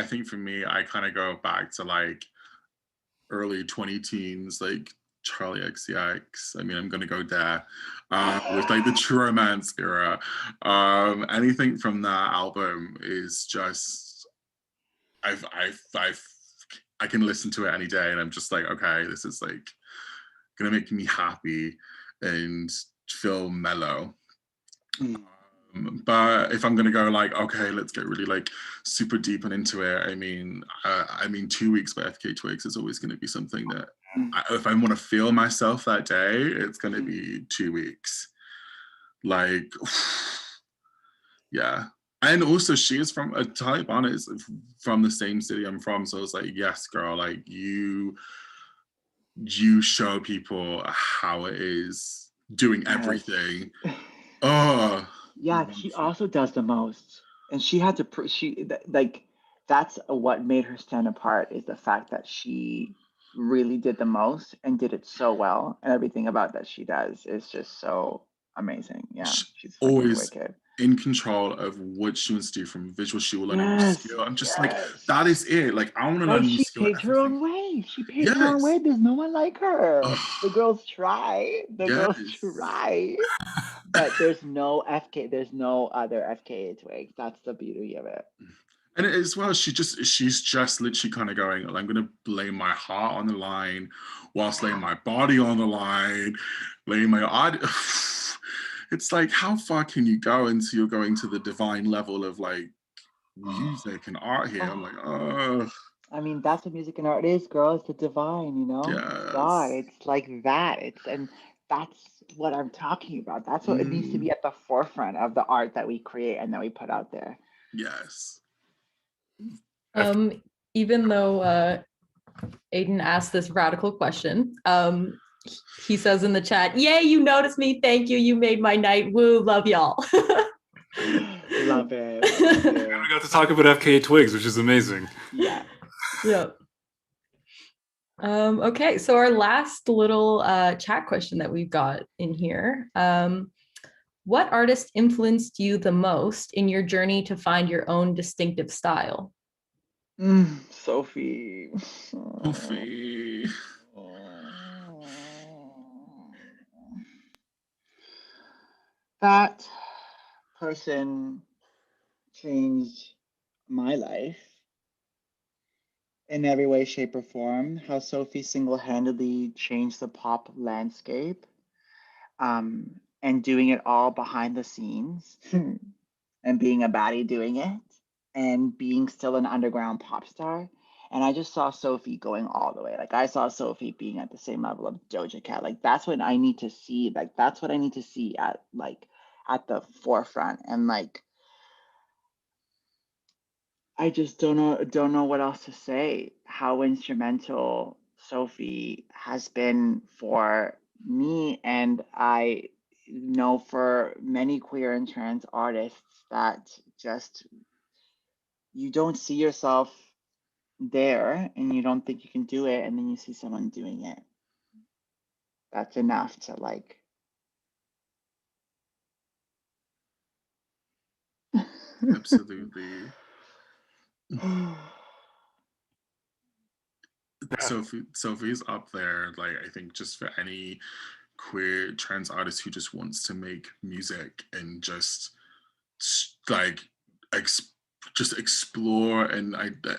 think for me, I kind of go back to like early 20 teens, like Charlie XCX. I mean, I'm gonna go there with like the True Romance era. Anything from that album is just I can listen to it any day, and I'm just like, okay, this is like gonna make me happy and feel mellow. But if I'm gonna go like, okay, let's get really like super deep and into it. I mean, 2 weeks by FK Twigs is always going to be something that if I want to feel myself that day, it's going to be 2 weeks. Like, yeah. And also, she is from Taliban is from the same city I'm from, so I was like, yes, girl, like you show people how it is doing everything. Oh. Yeah, she also does the most, and she had to that's what made her stand apart, is the fact that she really did the most and did it so well, and everything about that she does is just so amazing. Yeah, she's always wicked. In control of what she wants to do, from visual. She will learn a new skill. I'm just like, that is it. Like, I want to learn a new skill. She paved her own way. She paved her own way. There's no one like her. The girls try. Girls try. But there's no FK. There's no other FKA Twigs. That's the beauty of it. And as well, she's just literally kind of going, I'm going to lay my heart on the line whilst laying my body on the line, laying my... It's like, how far can you go until you're going to the divine level of like music and art here? I'm like, oh. I mean, that's what music and art is, girl. It's the divine, Yes. God, it's like that. And that's what I'm talking about. That's what it needs to be at the forefront of the art that we create and that we put out there. Yes. Even though Aiden asked this radical question, he says in the chat, "Yay, you noticed me. Thank you. You made my night. Woo, love y'all." Love it. Thank you. We got to talk about FKA Twigs, which is amazing. Yeah. Yep. Okay, so our last little chat question that we've got in here. What artist influenced you the most in your journey to find your own distinctive style? Sophie. Sophie. That person changed my life in every way, shape, or form. How Sophie single-handedly changed the pop landscape, and doing it all behind the scenes, and being a baddie doing it, and being still an underground pop star. And I just saw Sophie going all the way. Like, I saw Sophie being at the same level of Doja Cat. Like, that's what I need to see. Like, that's what I need to see at the forefront. And like, I just don't know what else to say. How instrumental Sophie has been for me, and I know for many queer and trans artists that just, you don't see yourself there and you don't think you can do it, and then you see someone doing it. That's enough to like Absolutely. Sophie's up there, like, I think just for any queer trans artist who just wants to make music and just like just explore and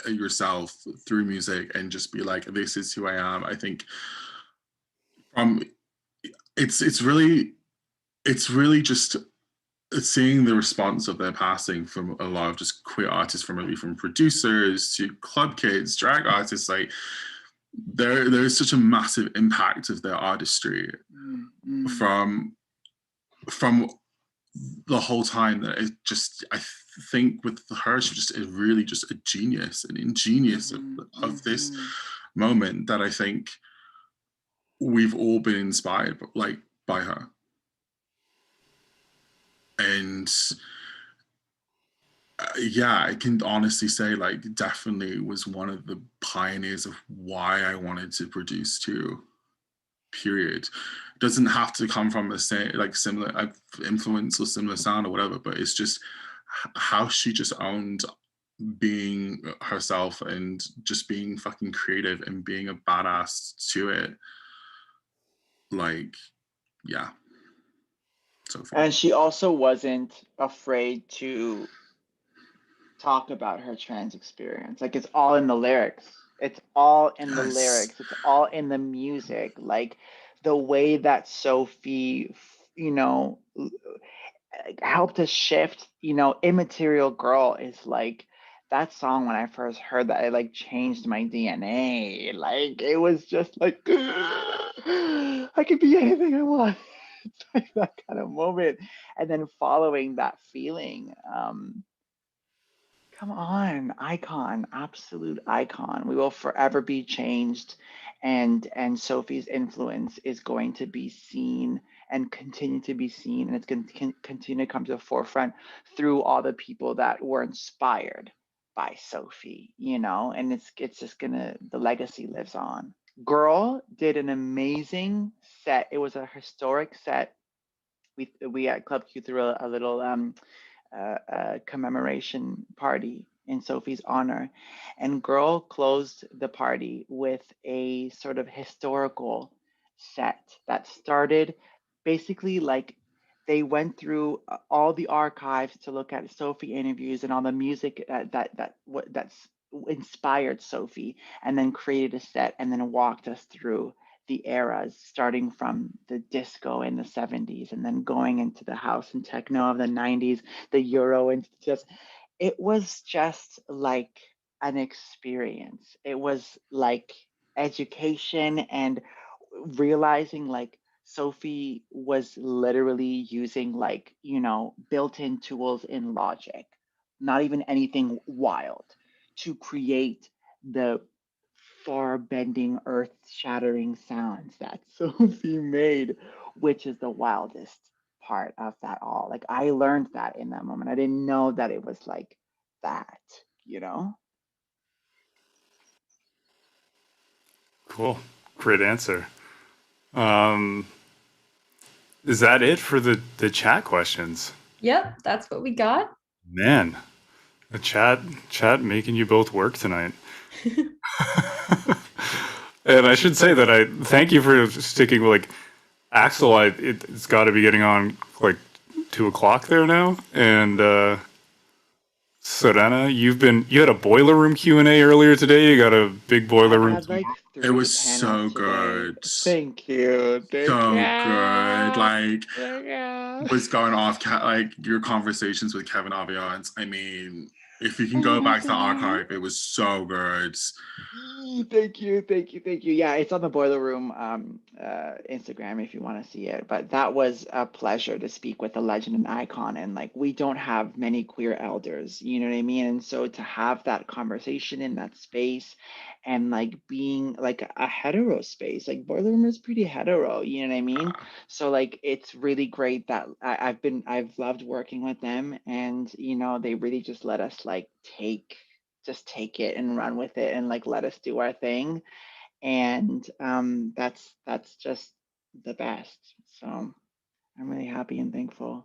yourself through music and just be like, this is who I am. I think it's really just seeing the response of their passing from a lot of just queer artists, from producers to club kids, drag artists. Like, there is such a massive impact of their artistry from the whole time, that it just, I think with her, she just is really just a genius, an ingenious of this moment, that I think we've all been inspired by her. And yeah, I can honestly say, like, definitely was one of the pioneers of why I wanted to produce too. Period. It doesn't have to come from the same, like, similar influence or similar sound or whatever, but it's just how she just owned being herself and just being fucking creative and being a badass to it. Like, yeah. And she also wasn't afraid to talk about her trans experience. Like, it's all in the lyrics. It's all in the lyrics. It's all in the music. Like, the way that Sophie, helped us shift, Immaterial Girl is like, that song, when I first heard that, it like changed my DNA. Like, it was just like, I could be anything I want. It's like that kind of moment. And then following that feeling, come on, icon, absolute icon. We will forever be changed, and Sophie's influence is going to be seen and continue to be seen, and it's going to continue to come to the forefront through all the people that were inspired by Sophie, and it's just the legacy lives on. Girl did an amazing set. It was a historic set. We at Club Q threw a little commemoration party in Sophie's honor, and Girl closed the party with a sort of historical set that started basically like, they went through all the archives to look at Sophie interviews and all the music that's inspired Sophie, and then created a set, and then walked us through the eras, starting from the disco in the 70s, and then going into the house and techno of the 90s, the Euro, and it was just like an experience. It was like education, and realizing like Sophie was literally using like, built-in tools in Logic not even anything wild, to create the far-bending, earth-shattering sounds that Sophie made, which is the wildest part of that all. Like I learned that in that moment. I didn't know that it was like that, you know? Cool. Great answer. Um, is that it for the chat questions? Yep, that's what we got. Man, the chat making you both work tonight. And I should say that I thank you for sticking with like Axel. It's got to be getting on like 2 o'clock there now, and Ceréna, you had a boiler room Q&A earlier today. You got a big boiler I room. had like It 3 was so panels today. good. Thank you. Thank So you. good. Like, Thank you. was going off like your conversations with Kevin Aviance. I mean, if you can Oh go my back to the God. archive, it was so good. Thank you, thank you, thank you. Yeah, it's on the Boiler Room Instagram if you want to see it. But that was a pleasure to speak with a legend and icon. And like, we don't have many queer elders, you know what I mean? And so to have that conversation in that space and like being like a hetero space, like Boiler Room is pretty hetero, you know what I mean? So like, it's really great that I've loved working with them, and you know, they really just let us like just take it and run with it and like let us do our thing. And that's just the best. So I'm really happy and thankful.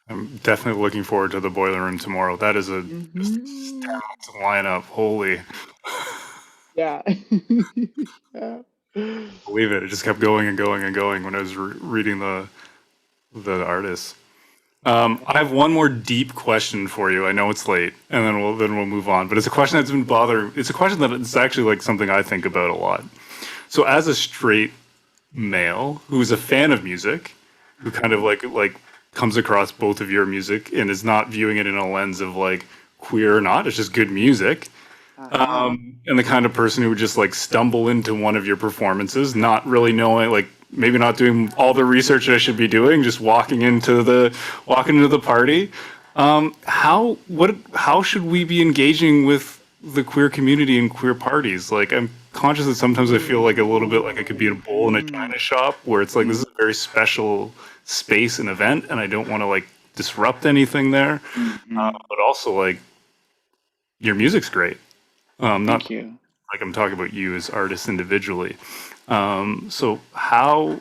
I'm definitely looking forward to the boiler room tomorrow. That is a Mhm. lineup. Holy, Yeah. Yeah. believe it. It just kept going and going and going when I was reading the artists. I have one more deep question for you. I know it's late, and then we'll move on. But it's a question that's been bothering. It's a question that it's actually like something I think about a lot. So, as a straight male who's a fan of music, who kind of like comes across both of your music and is not viewing it in a lens of like queer or not, it's just good music. Uh-huh. And the kind of person who would just like stumble into one of your performances, not really knowing, like maybe not doing all the research I should be doing, just walking into the party. How should we be engaging with the queer community and queer parties? Like I'm conscious that sometimes I feel like a little bit like I could be a bull in a china shop, where it's like this is a very special space and event, and I don't want to like disrupt anything there. But also like your music's great. Not Thank you. like I'm talking about you as artists individually. So how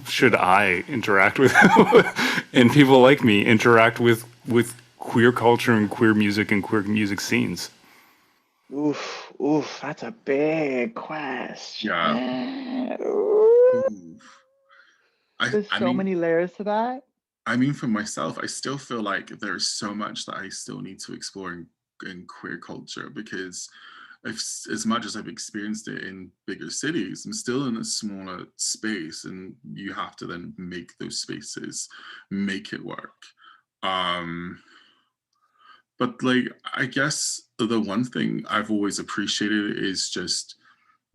should I interact with and people like me interact with queer culture and queer music scenes? Oof, that's a big Yeah. question. Ooh, Ooh. I there's I so mean many layers to that. I mean for myself, I still feel like there's so much that I still need to explore in queer culture, because as much as I've experienced it in bigger cities, I'm still in a smaller space, and you have to then make those spaces make it work. Um, but like, I guess the one thing I've always appreciated is just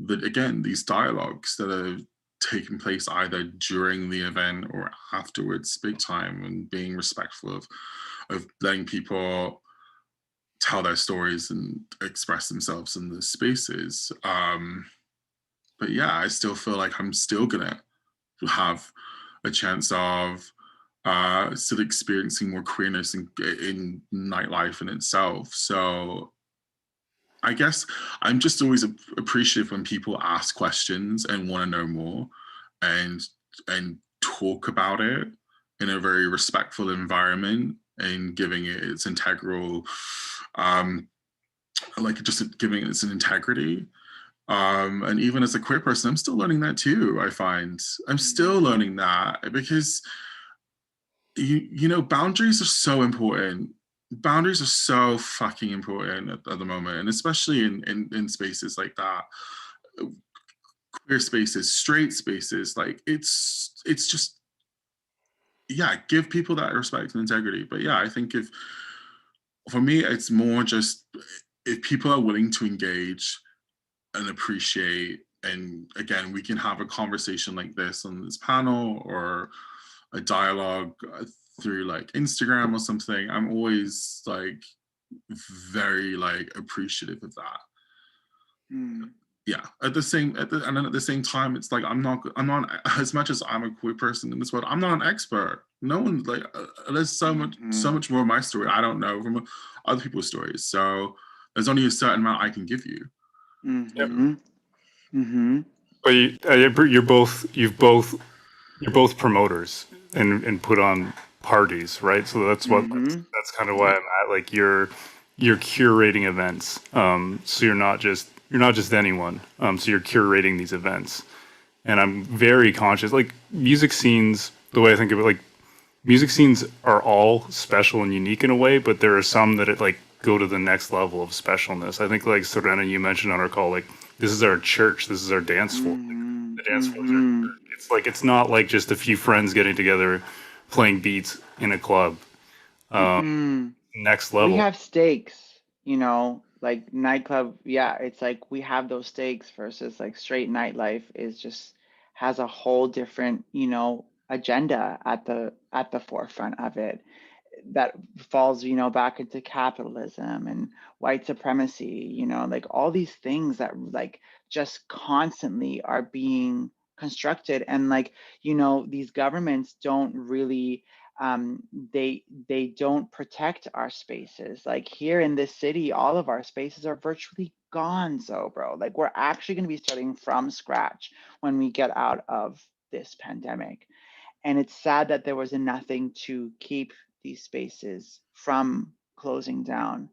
that, again, these dialogues that are taking place either during the event or afterwards, big time, and being respectful of letting people tell their stories and express themselves in the spaces. But yeah, I still feel like I'm still gonna have a chance of still experiencing more queerness in nightlife in itself. So I guess I'm just always appreciative when people ask questions and want to know more, and and talk about it in a very respectful environment, and giving it its integral, um, like just giving it its integrity. And even as a queer person, I'm still learning that too. I find I'm still learning that, because you know, boundaries are so important. Boundaries are so fucking important at the moment, and especially in spaces like that, queer spaces, straight spaces. Like it's just, yeah, give people that respect and integrity. But yeah, I think if for me, it's more just if people are willing to engage and appreciate, and again, we can have a conversation like this on this panel or a dialogue. through like Instagram or something, I'm always like very like appreciative of that. Yeah. And then at the same time, it's like I'm not as much as I'm a queer person in this world, I'm not an expert. No one like there's so much more of my story I don't know from other people's stories. So there's only a certain amount I can give you. But you're both promoters and put on parties, right? So that's that's kind of why I'm at. Like you're curating events. So you're not just anyone. So you're curating these events, and I'm very conscious. Like music scenes, the way I think of it, like music scenes are all special and unique in a way, but there are some that like go to the next level of specialness. I think like Ceréna, you mentioned on our call, like this is our church, this is our dance floor. Like, the dance floor is it's not like just a few friends getting together playing beats in a club. Next level. We have stakes, you know, like nightclub. Yeah, it's like we have those stakes versus like straight nightlife is just has a whole different, you know, agenda at the forefront of it that falls, you know, back into capitalism and white supremacy, you know, like all these things that like just constantly are being constructed. And like, you know, these governments don't really they don't protect our spaces. Like here in this city, all of our spaces are virtually gone. So bro, like we're actually going to be starting from scratch when we get out of this pandemic. And it's sad that there was nothing to keep these spaces from closing down.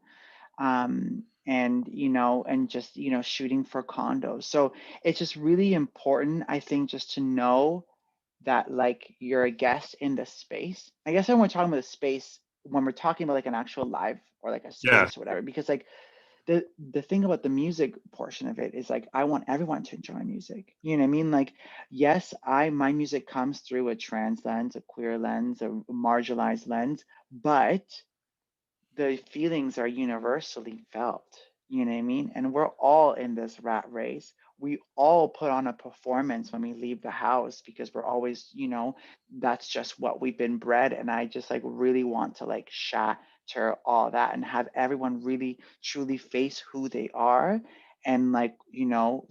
And, you know, and just, you know, shooting for condos. So it's just really important, I think, just to know that like you're a guest in the space. I guess when we're talking about a space, when we're talking about like an actual live or like a space or whatever, because like the thing about the music portion of it is like I want everyone to enjoy music. You know what I mean? Like, yes, my music comes through a trans lens, a queer lens, a marginalized lens, but the feelings are universally felt. You know what I mean? And we're all in this rat race. We all put on a performance when we leave the house because we're always, you know, that's just what we've been bred. And I just like really want to like shatter all that and have everyone really truly face who they are and like, you know,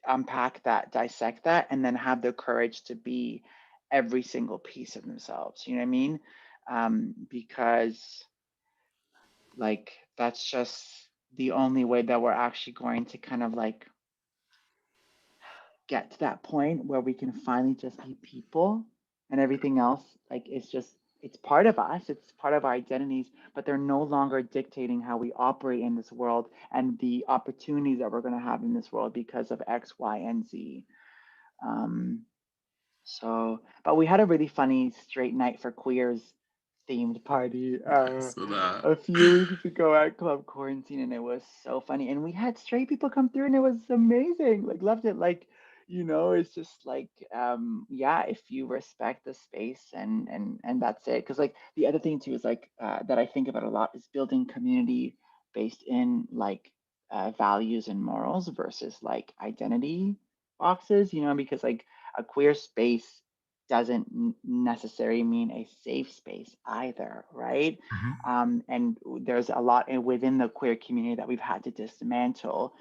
unpack that, dissect that, and then have the courage to be every single piece of themselves. You know what I mean? Because like that's just the only way that we're actually going to kind of like get to that point where we can finally just be people, and everything else like it's part of us, it's part of our identities, but they're no longer dictating how we operate in this world and the opportunities that we're going to have in this world because of X, Y, and Z. But we had a really funny straight night for queers themed party a few weeks ago at Club Quarantine, and it was so funny. And we had straight people come through, and it was amazing. Like, loved it. Like, you know, it's just like, yeah, if you respect the space and that's it. Because like the other thing too is like that I think about a lot is building community based in like values and morals versus like identity boxes. You know, because like a queer space doesn't necessarily mean a safe space either, right? And there's a lot within the queer community that we've had to dismantle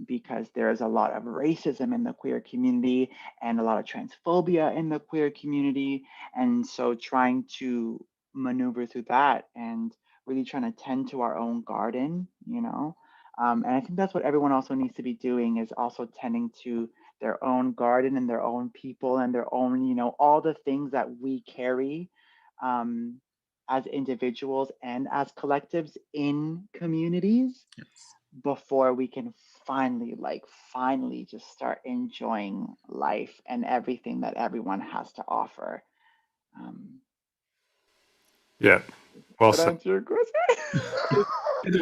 because there's a lot of racism in the queer community and a lot of transphobia in the queer community. And so trying to maneuver through that and really trying to tend to our own garden, you know? And I think that's what everyone also needs to be doing, is also tending to their own garden and their own people and their own, you know, all the things that we carry as individuals and as collectives in communities before we can finally just start enjoying life and everything that everyone has to offer. Yeah. Well Did I answer your question?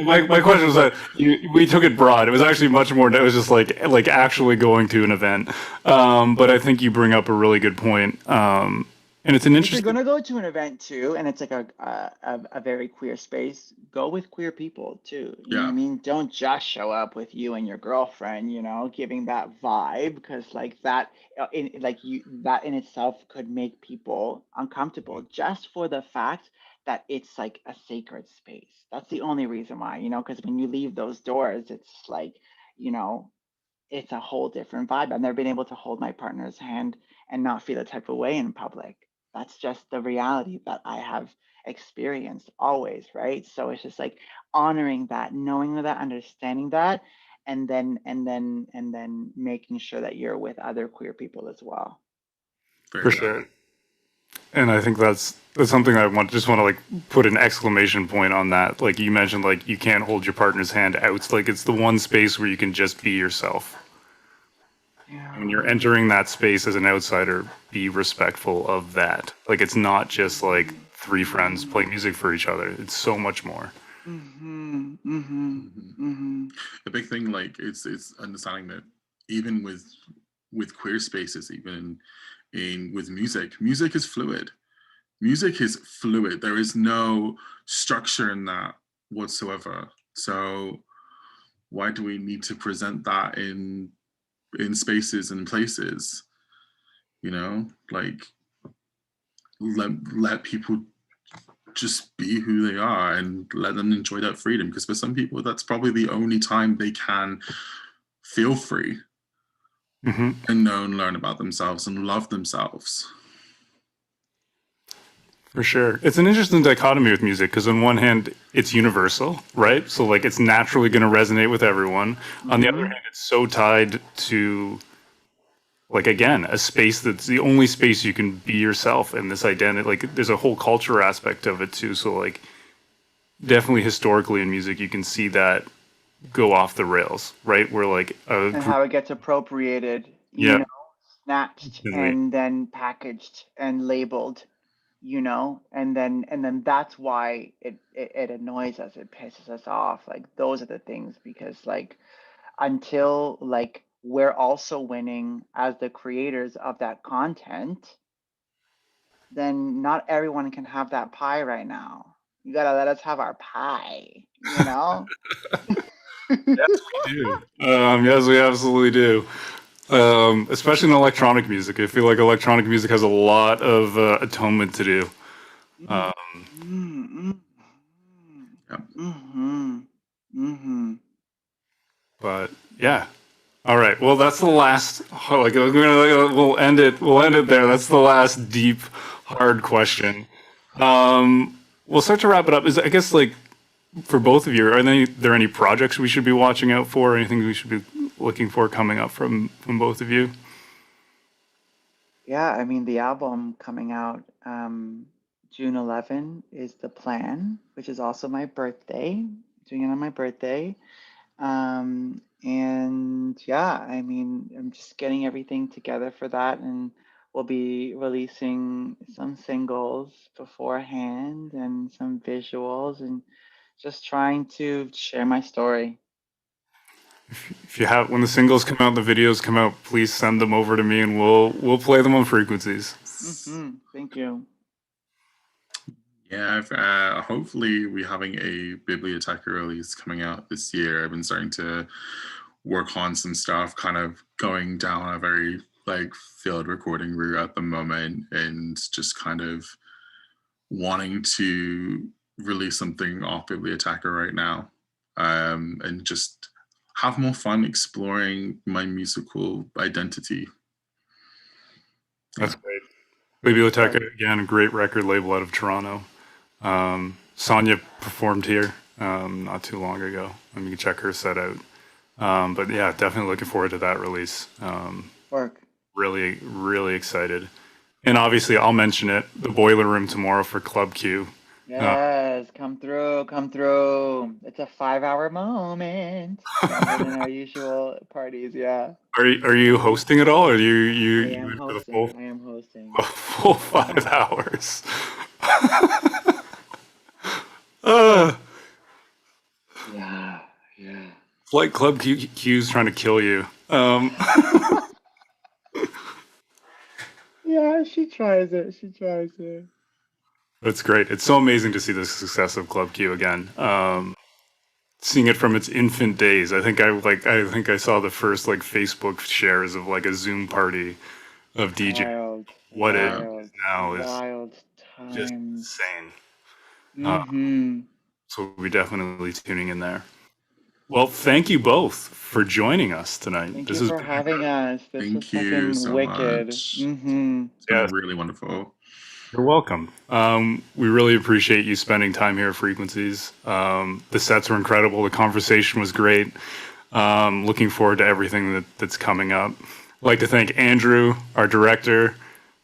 My question was that we took it broad. It was actually much more. It was just like actually going to an event. But I think you bring up a really good point And it's an If you're interesting. gonna go to an event too, and it's like a very queer space, go with queer people too. You know what I Yeah. mean? Don't just show up with you and your girlfriend, you know, giving that vibe, because like that, that in itself could make people uncomfortable just for the fact that it's like a sacred space. That's the only reason why, you know, because when you leave those doors, it's like, you know, it's a whole different vibe. I've never been able to hold my partner's hand and not feel a type of way in public. That's just the reality that I have experienced always, right? So it's just like honoring that, knowing that, understanding that, and then making sure that you're with other queer people as well. For Very sure. And I think that's something I just want to like put an exclamation point on that. Like you mentioned, like you can't hold your partner's hand out. It's like it's the one space where you can just be yourself. Yeah. When you're entering that space as an outsider, be respectful of that. Like it's not just like three friends playing music for each other. It's so much more. The big thing, like it's understanding that even with queer spaces, even in with music is fluid. Music is fluid. There is no structure in that whatsoever. So why do we need to present that in spaces and places? You know, like let people just be who they are and let them enjoy that freedom. Because for some people, that's probably the only time they can feel free and know and learn about themselves and love themselves. For sure. It's an interesting dichotomy with music because on one hand, it's universal, right? So like it's naturally going to resonate with everyone. On the other hand, it's so tied to like again, a space that's the only space you can be yourself and this identity. Like there's a whole culture aspect of it too. So like definitely historically in music, you can see that go off the rails, right? Where like a And how it gets appropriated, yeah, snatched and then packaged and labeled, and then that's why it annoys us, it pisses us off. Like those are the things, because like until like we're also winning as the creators of that content, then not everyone can have that pie right now. You gotta let us have our pie, Yes, we do. Yes, we absolutely do. Especially in electronic music. I feel like electronic music has a lot of atonement to do. But yeah. All right. Well, that's the last. Like, we'll end it. We'll end it there. That's the last deep, hard question. We'll start to wrap it up. Is I guess like for both of you, are there any projects we should be watching out for? Anything we should be looking for coming up from both of you? Yeah, I mean, the album coming out June 11 is the plan, which is also my birthday. Doing it on my birthday. And yeah, I mean, I'm just getting everything together for that, and we'll be releasing some singles beforehand and some visuals, and just trying to share my story. If you have when the singles come out, the videos come out, please send them over to me, and we'll play them on frequencies. Thank you. Yeah, hopefully we're having a Biblioteca release coming out this year. I've been starting to work on some stuff, kind of going down a very like field recording route at the moment, and just kind of wanting to release something off Biblioteca right now, and just have more fun exploring my musical identity. That's great. Biblioteca, again, a great record label out of Toronto. Sonia performed here not too long ago. I mean, you can check her set out. But yeah, definitely looking forward to that release. Work. Really, really excited. And obviously, I'll mention it, the Boiler Room tomorrow for Club Q. Yes, come through. It's a 5-hour moment. Longer than our usual parties, yeah. Are you hosting it all, or I you am in for the hosting. I am hosting. full 5 hours? Yeah. It's like Club Q's trying to kill you. Yeah, Yeah, she tries it. She tries it. It's great. It's so amazing to see the success of Club Q again. Seeing it from its infant days. I think I saw the first like Facebook shares of like a Zoom party of DJ. Wild, What it wild, is now is wild just times. insane. Mm-hmm. So we're definitely tuning in there. Well, thank you both for joining us tonight. Thank This you is for having us. This was Thank you fucking so wicked. much. Mm-hmm. It's been really wonderful. You're welcome. We really appreciate you spending time here at Frequencies. The sets were incredible. The conversation was great. Looking forward to everything that's coming up. I'd like to thank Andrew, our director,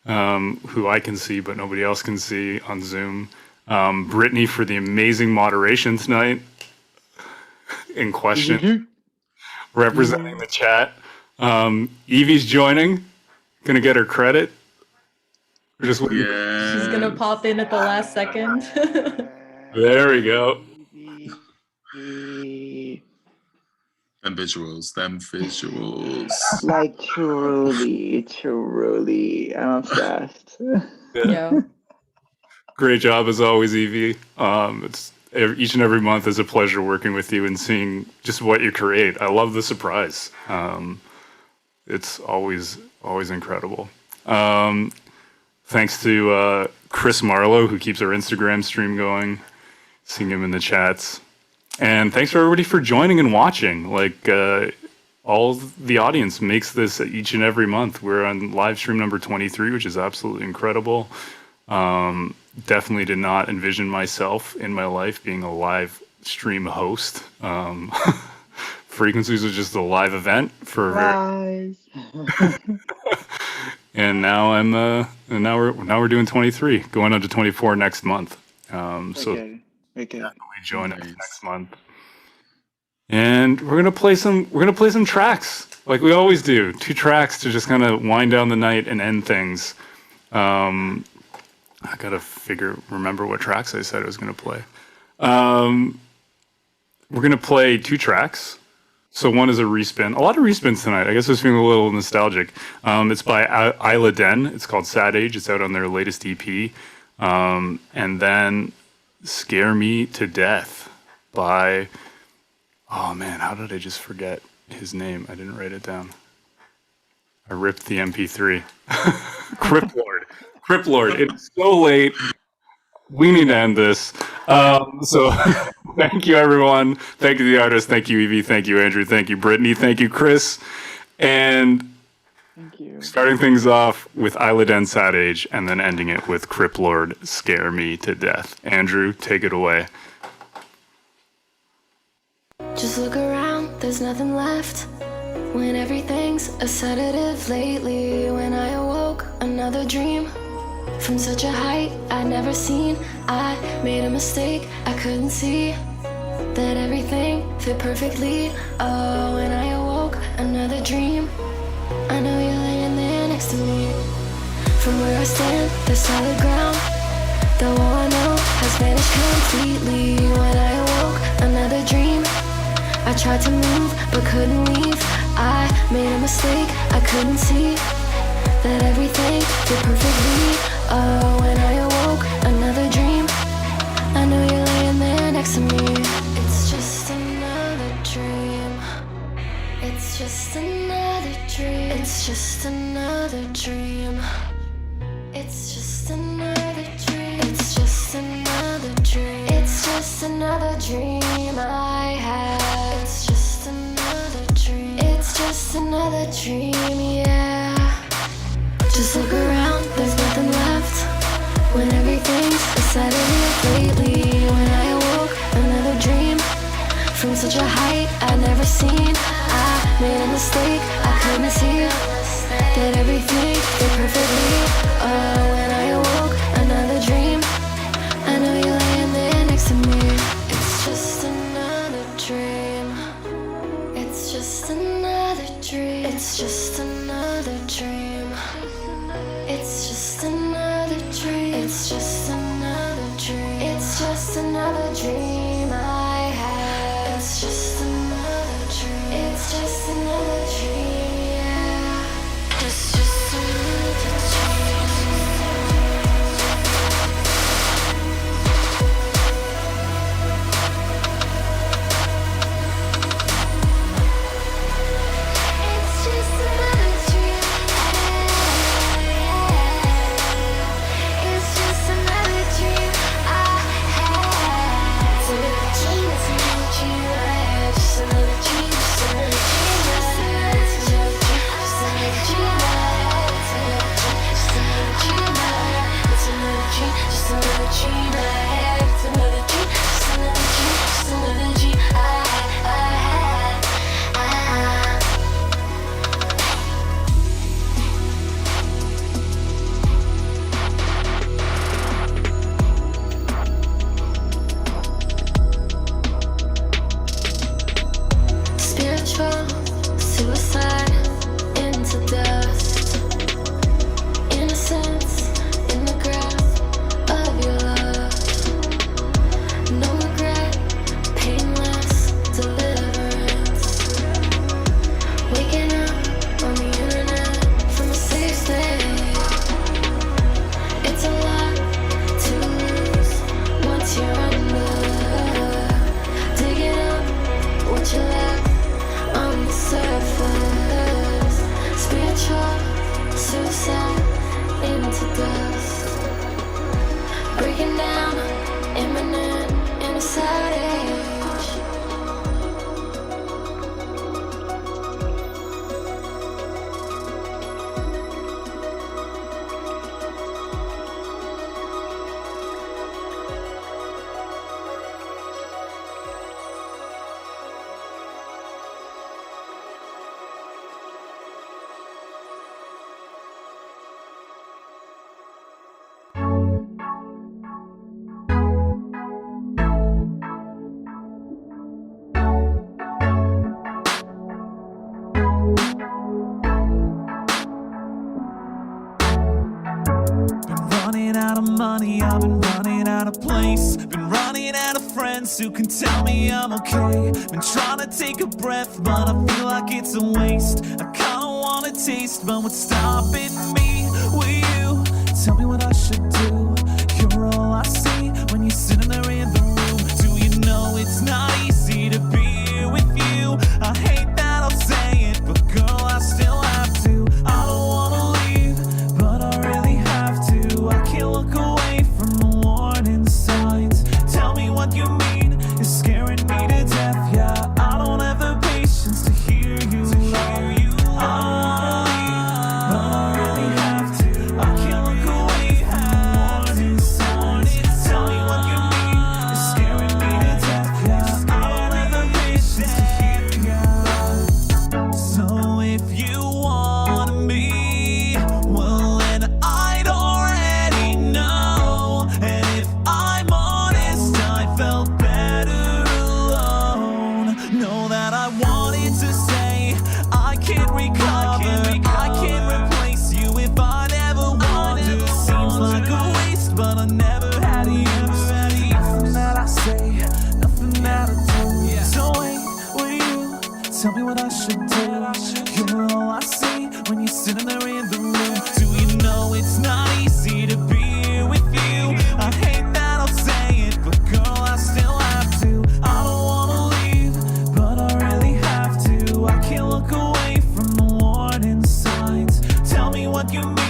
who I can see but nobody else can see on Zoom. Brittany for the amazing moderation tonight in question, representing the chat. Evie's joining, gonna get her credit. We're just waiting. Yeah. She's gonna pop in at the last second. There we go. Them visuals. Like truly, I'm obsessed. Yeah. Great job as always, Evie. It's each and every month is a pleasure working with you and seeing just what you create. I love the surprise. It's always incredible. Thanks to Chris Marlowe, who keeps our Instagram stream going. Seeing him in the chats. And thanks for everybody for joining and watching. Like all the audience makes this each and every month. We're on live stream number 23, which is absolutely incredible. Definitely did not envision myself in my life being a live stream host. Frequencies was just a live event for a very and now now we're doing 23, going on to 24 next month. So definitely join us next month. And we're gonna play some tracks like we always do. 2 tracks to just kind of wind down the night and end things. I gotta remember what tracks I said I was gonna play. We're gonna play 2 tracks. So one is a respin. A lot of respins tonight. I guess I was feeling a little nostalgic. It's by Isla Den. It's called Sad Age. It's out on their latest EP. And then Scare Me to Death by, oh man, how did I just forget his name? I didn't write it down. I ripped the MP3. Crip Lord. It's so late. We need to end this. So thank you, everyone. Thank you, the artist. Thank you, Evie. Thank you, Andrew. Thank you, Brittany. Thank you, Chris. And thank you. Starting things off with Isla Den Sad Age and then ending it with Crip Lord Scare Me to Death. Andrew, take it away. Just look around, there's nothing left. When everything's a sedative lately. When I awoke, another dream. From such a height I'd never seen. I made a mistake, I couldn't see that everything fit perfectly. Oh, when I awoke, another dream. I know you're laying there next to me. From where I stand, there's solid ground. The wall I know has vanished completely. When I awoke, another dream. I tried to move, but couldn't leave. I made a mistake, I couldn't see that everything fit perfectly. Oh, when I awoke, another dream. I know you're laying there next to me. It's just another dream. It's just another dream. It's just another dream. It's just another dream. It's just another dream. It's just another dream I had. It's just another dream. It's just another dream, yeah. Just look around, there's nothing left. When everything's a sedative lately. When I awoke, another dream. From such a height I'd never seen. I made a mistake, I couldn't see that everything fit perfectly. Oh, when I awoke, another dream. I know you're laying there next to me. It's just another dream. It's just another dream. It's just another dream. It's just another dream. It's just another dream. It's just another dream I had. It's just another dream. It's just another dream, yeah. It's just another dream. running out of money, I've been running out of place, been running out of friends who can tell me I'm okay. Been trying to take a breath, but I feel like it's a waste. I kinda wanna taste, but what's stopping me? Will you tell me what I should do? You're all I see when you're sitting there in the room. Do you know it's not easy to be here with you? I hate that I'll say it, but girl, I still have to. I don't wanna leave, but I really have to. I can't look away from the warning signs. Tell me what you mean, it's scaring me to death. Yeah, I don't have the patience to hear you lie. I don't wanna leave, but I really have to. I can't look away from the warning signs. Tell me what you mean, it's scaring me to death. Yeah, I don't have the patience to hear you. So if you want me, well then I'd already know. And if I'm honest, I felt better alone. Know that I wanted to say I can't recover, I can't replace you if I never want to. Seems like a waste, but I never had you. Nothing that I say, nothing that I do. So wait, will you tell me what I should do? You're all I see when you're sitting there in the room. Do you know it's not easy to be here with you? I hate that I'll say it, but girl, I still have to. I don't wanna leave, but I really have to. I can't look away from the warning signs. Tell me what you mean,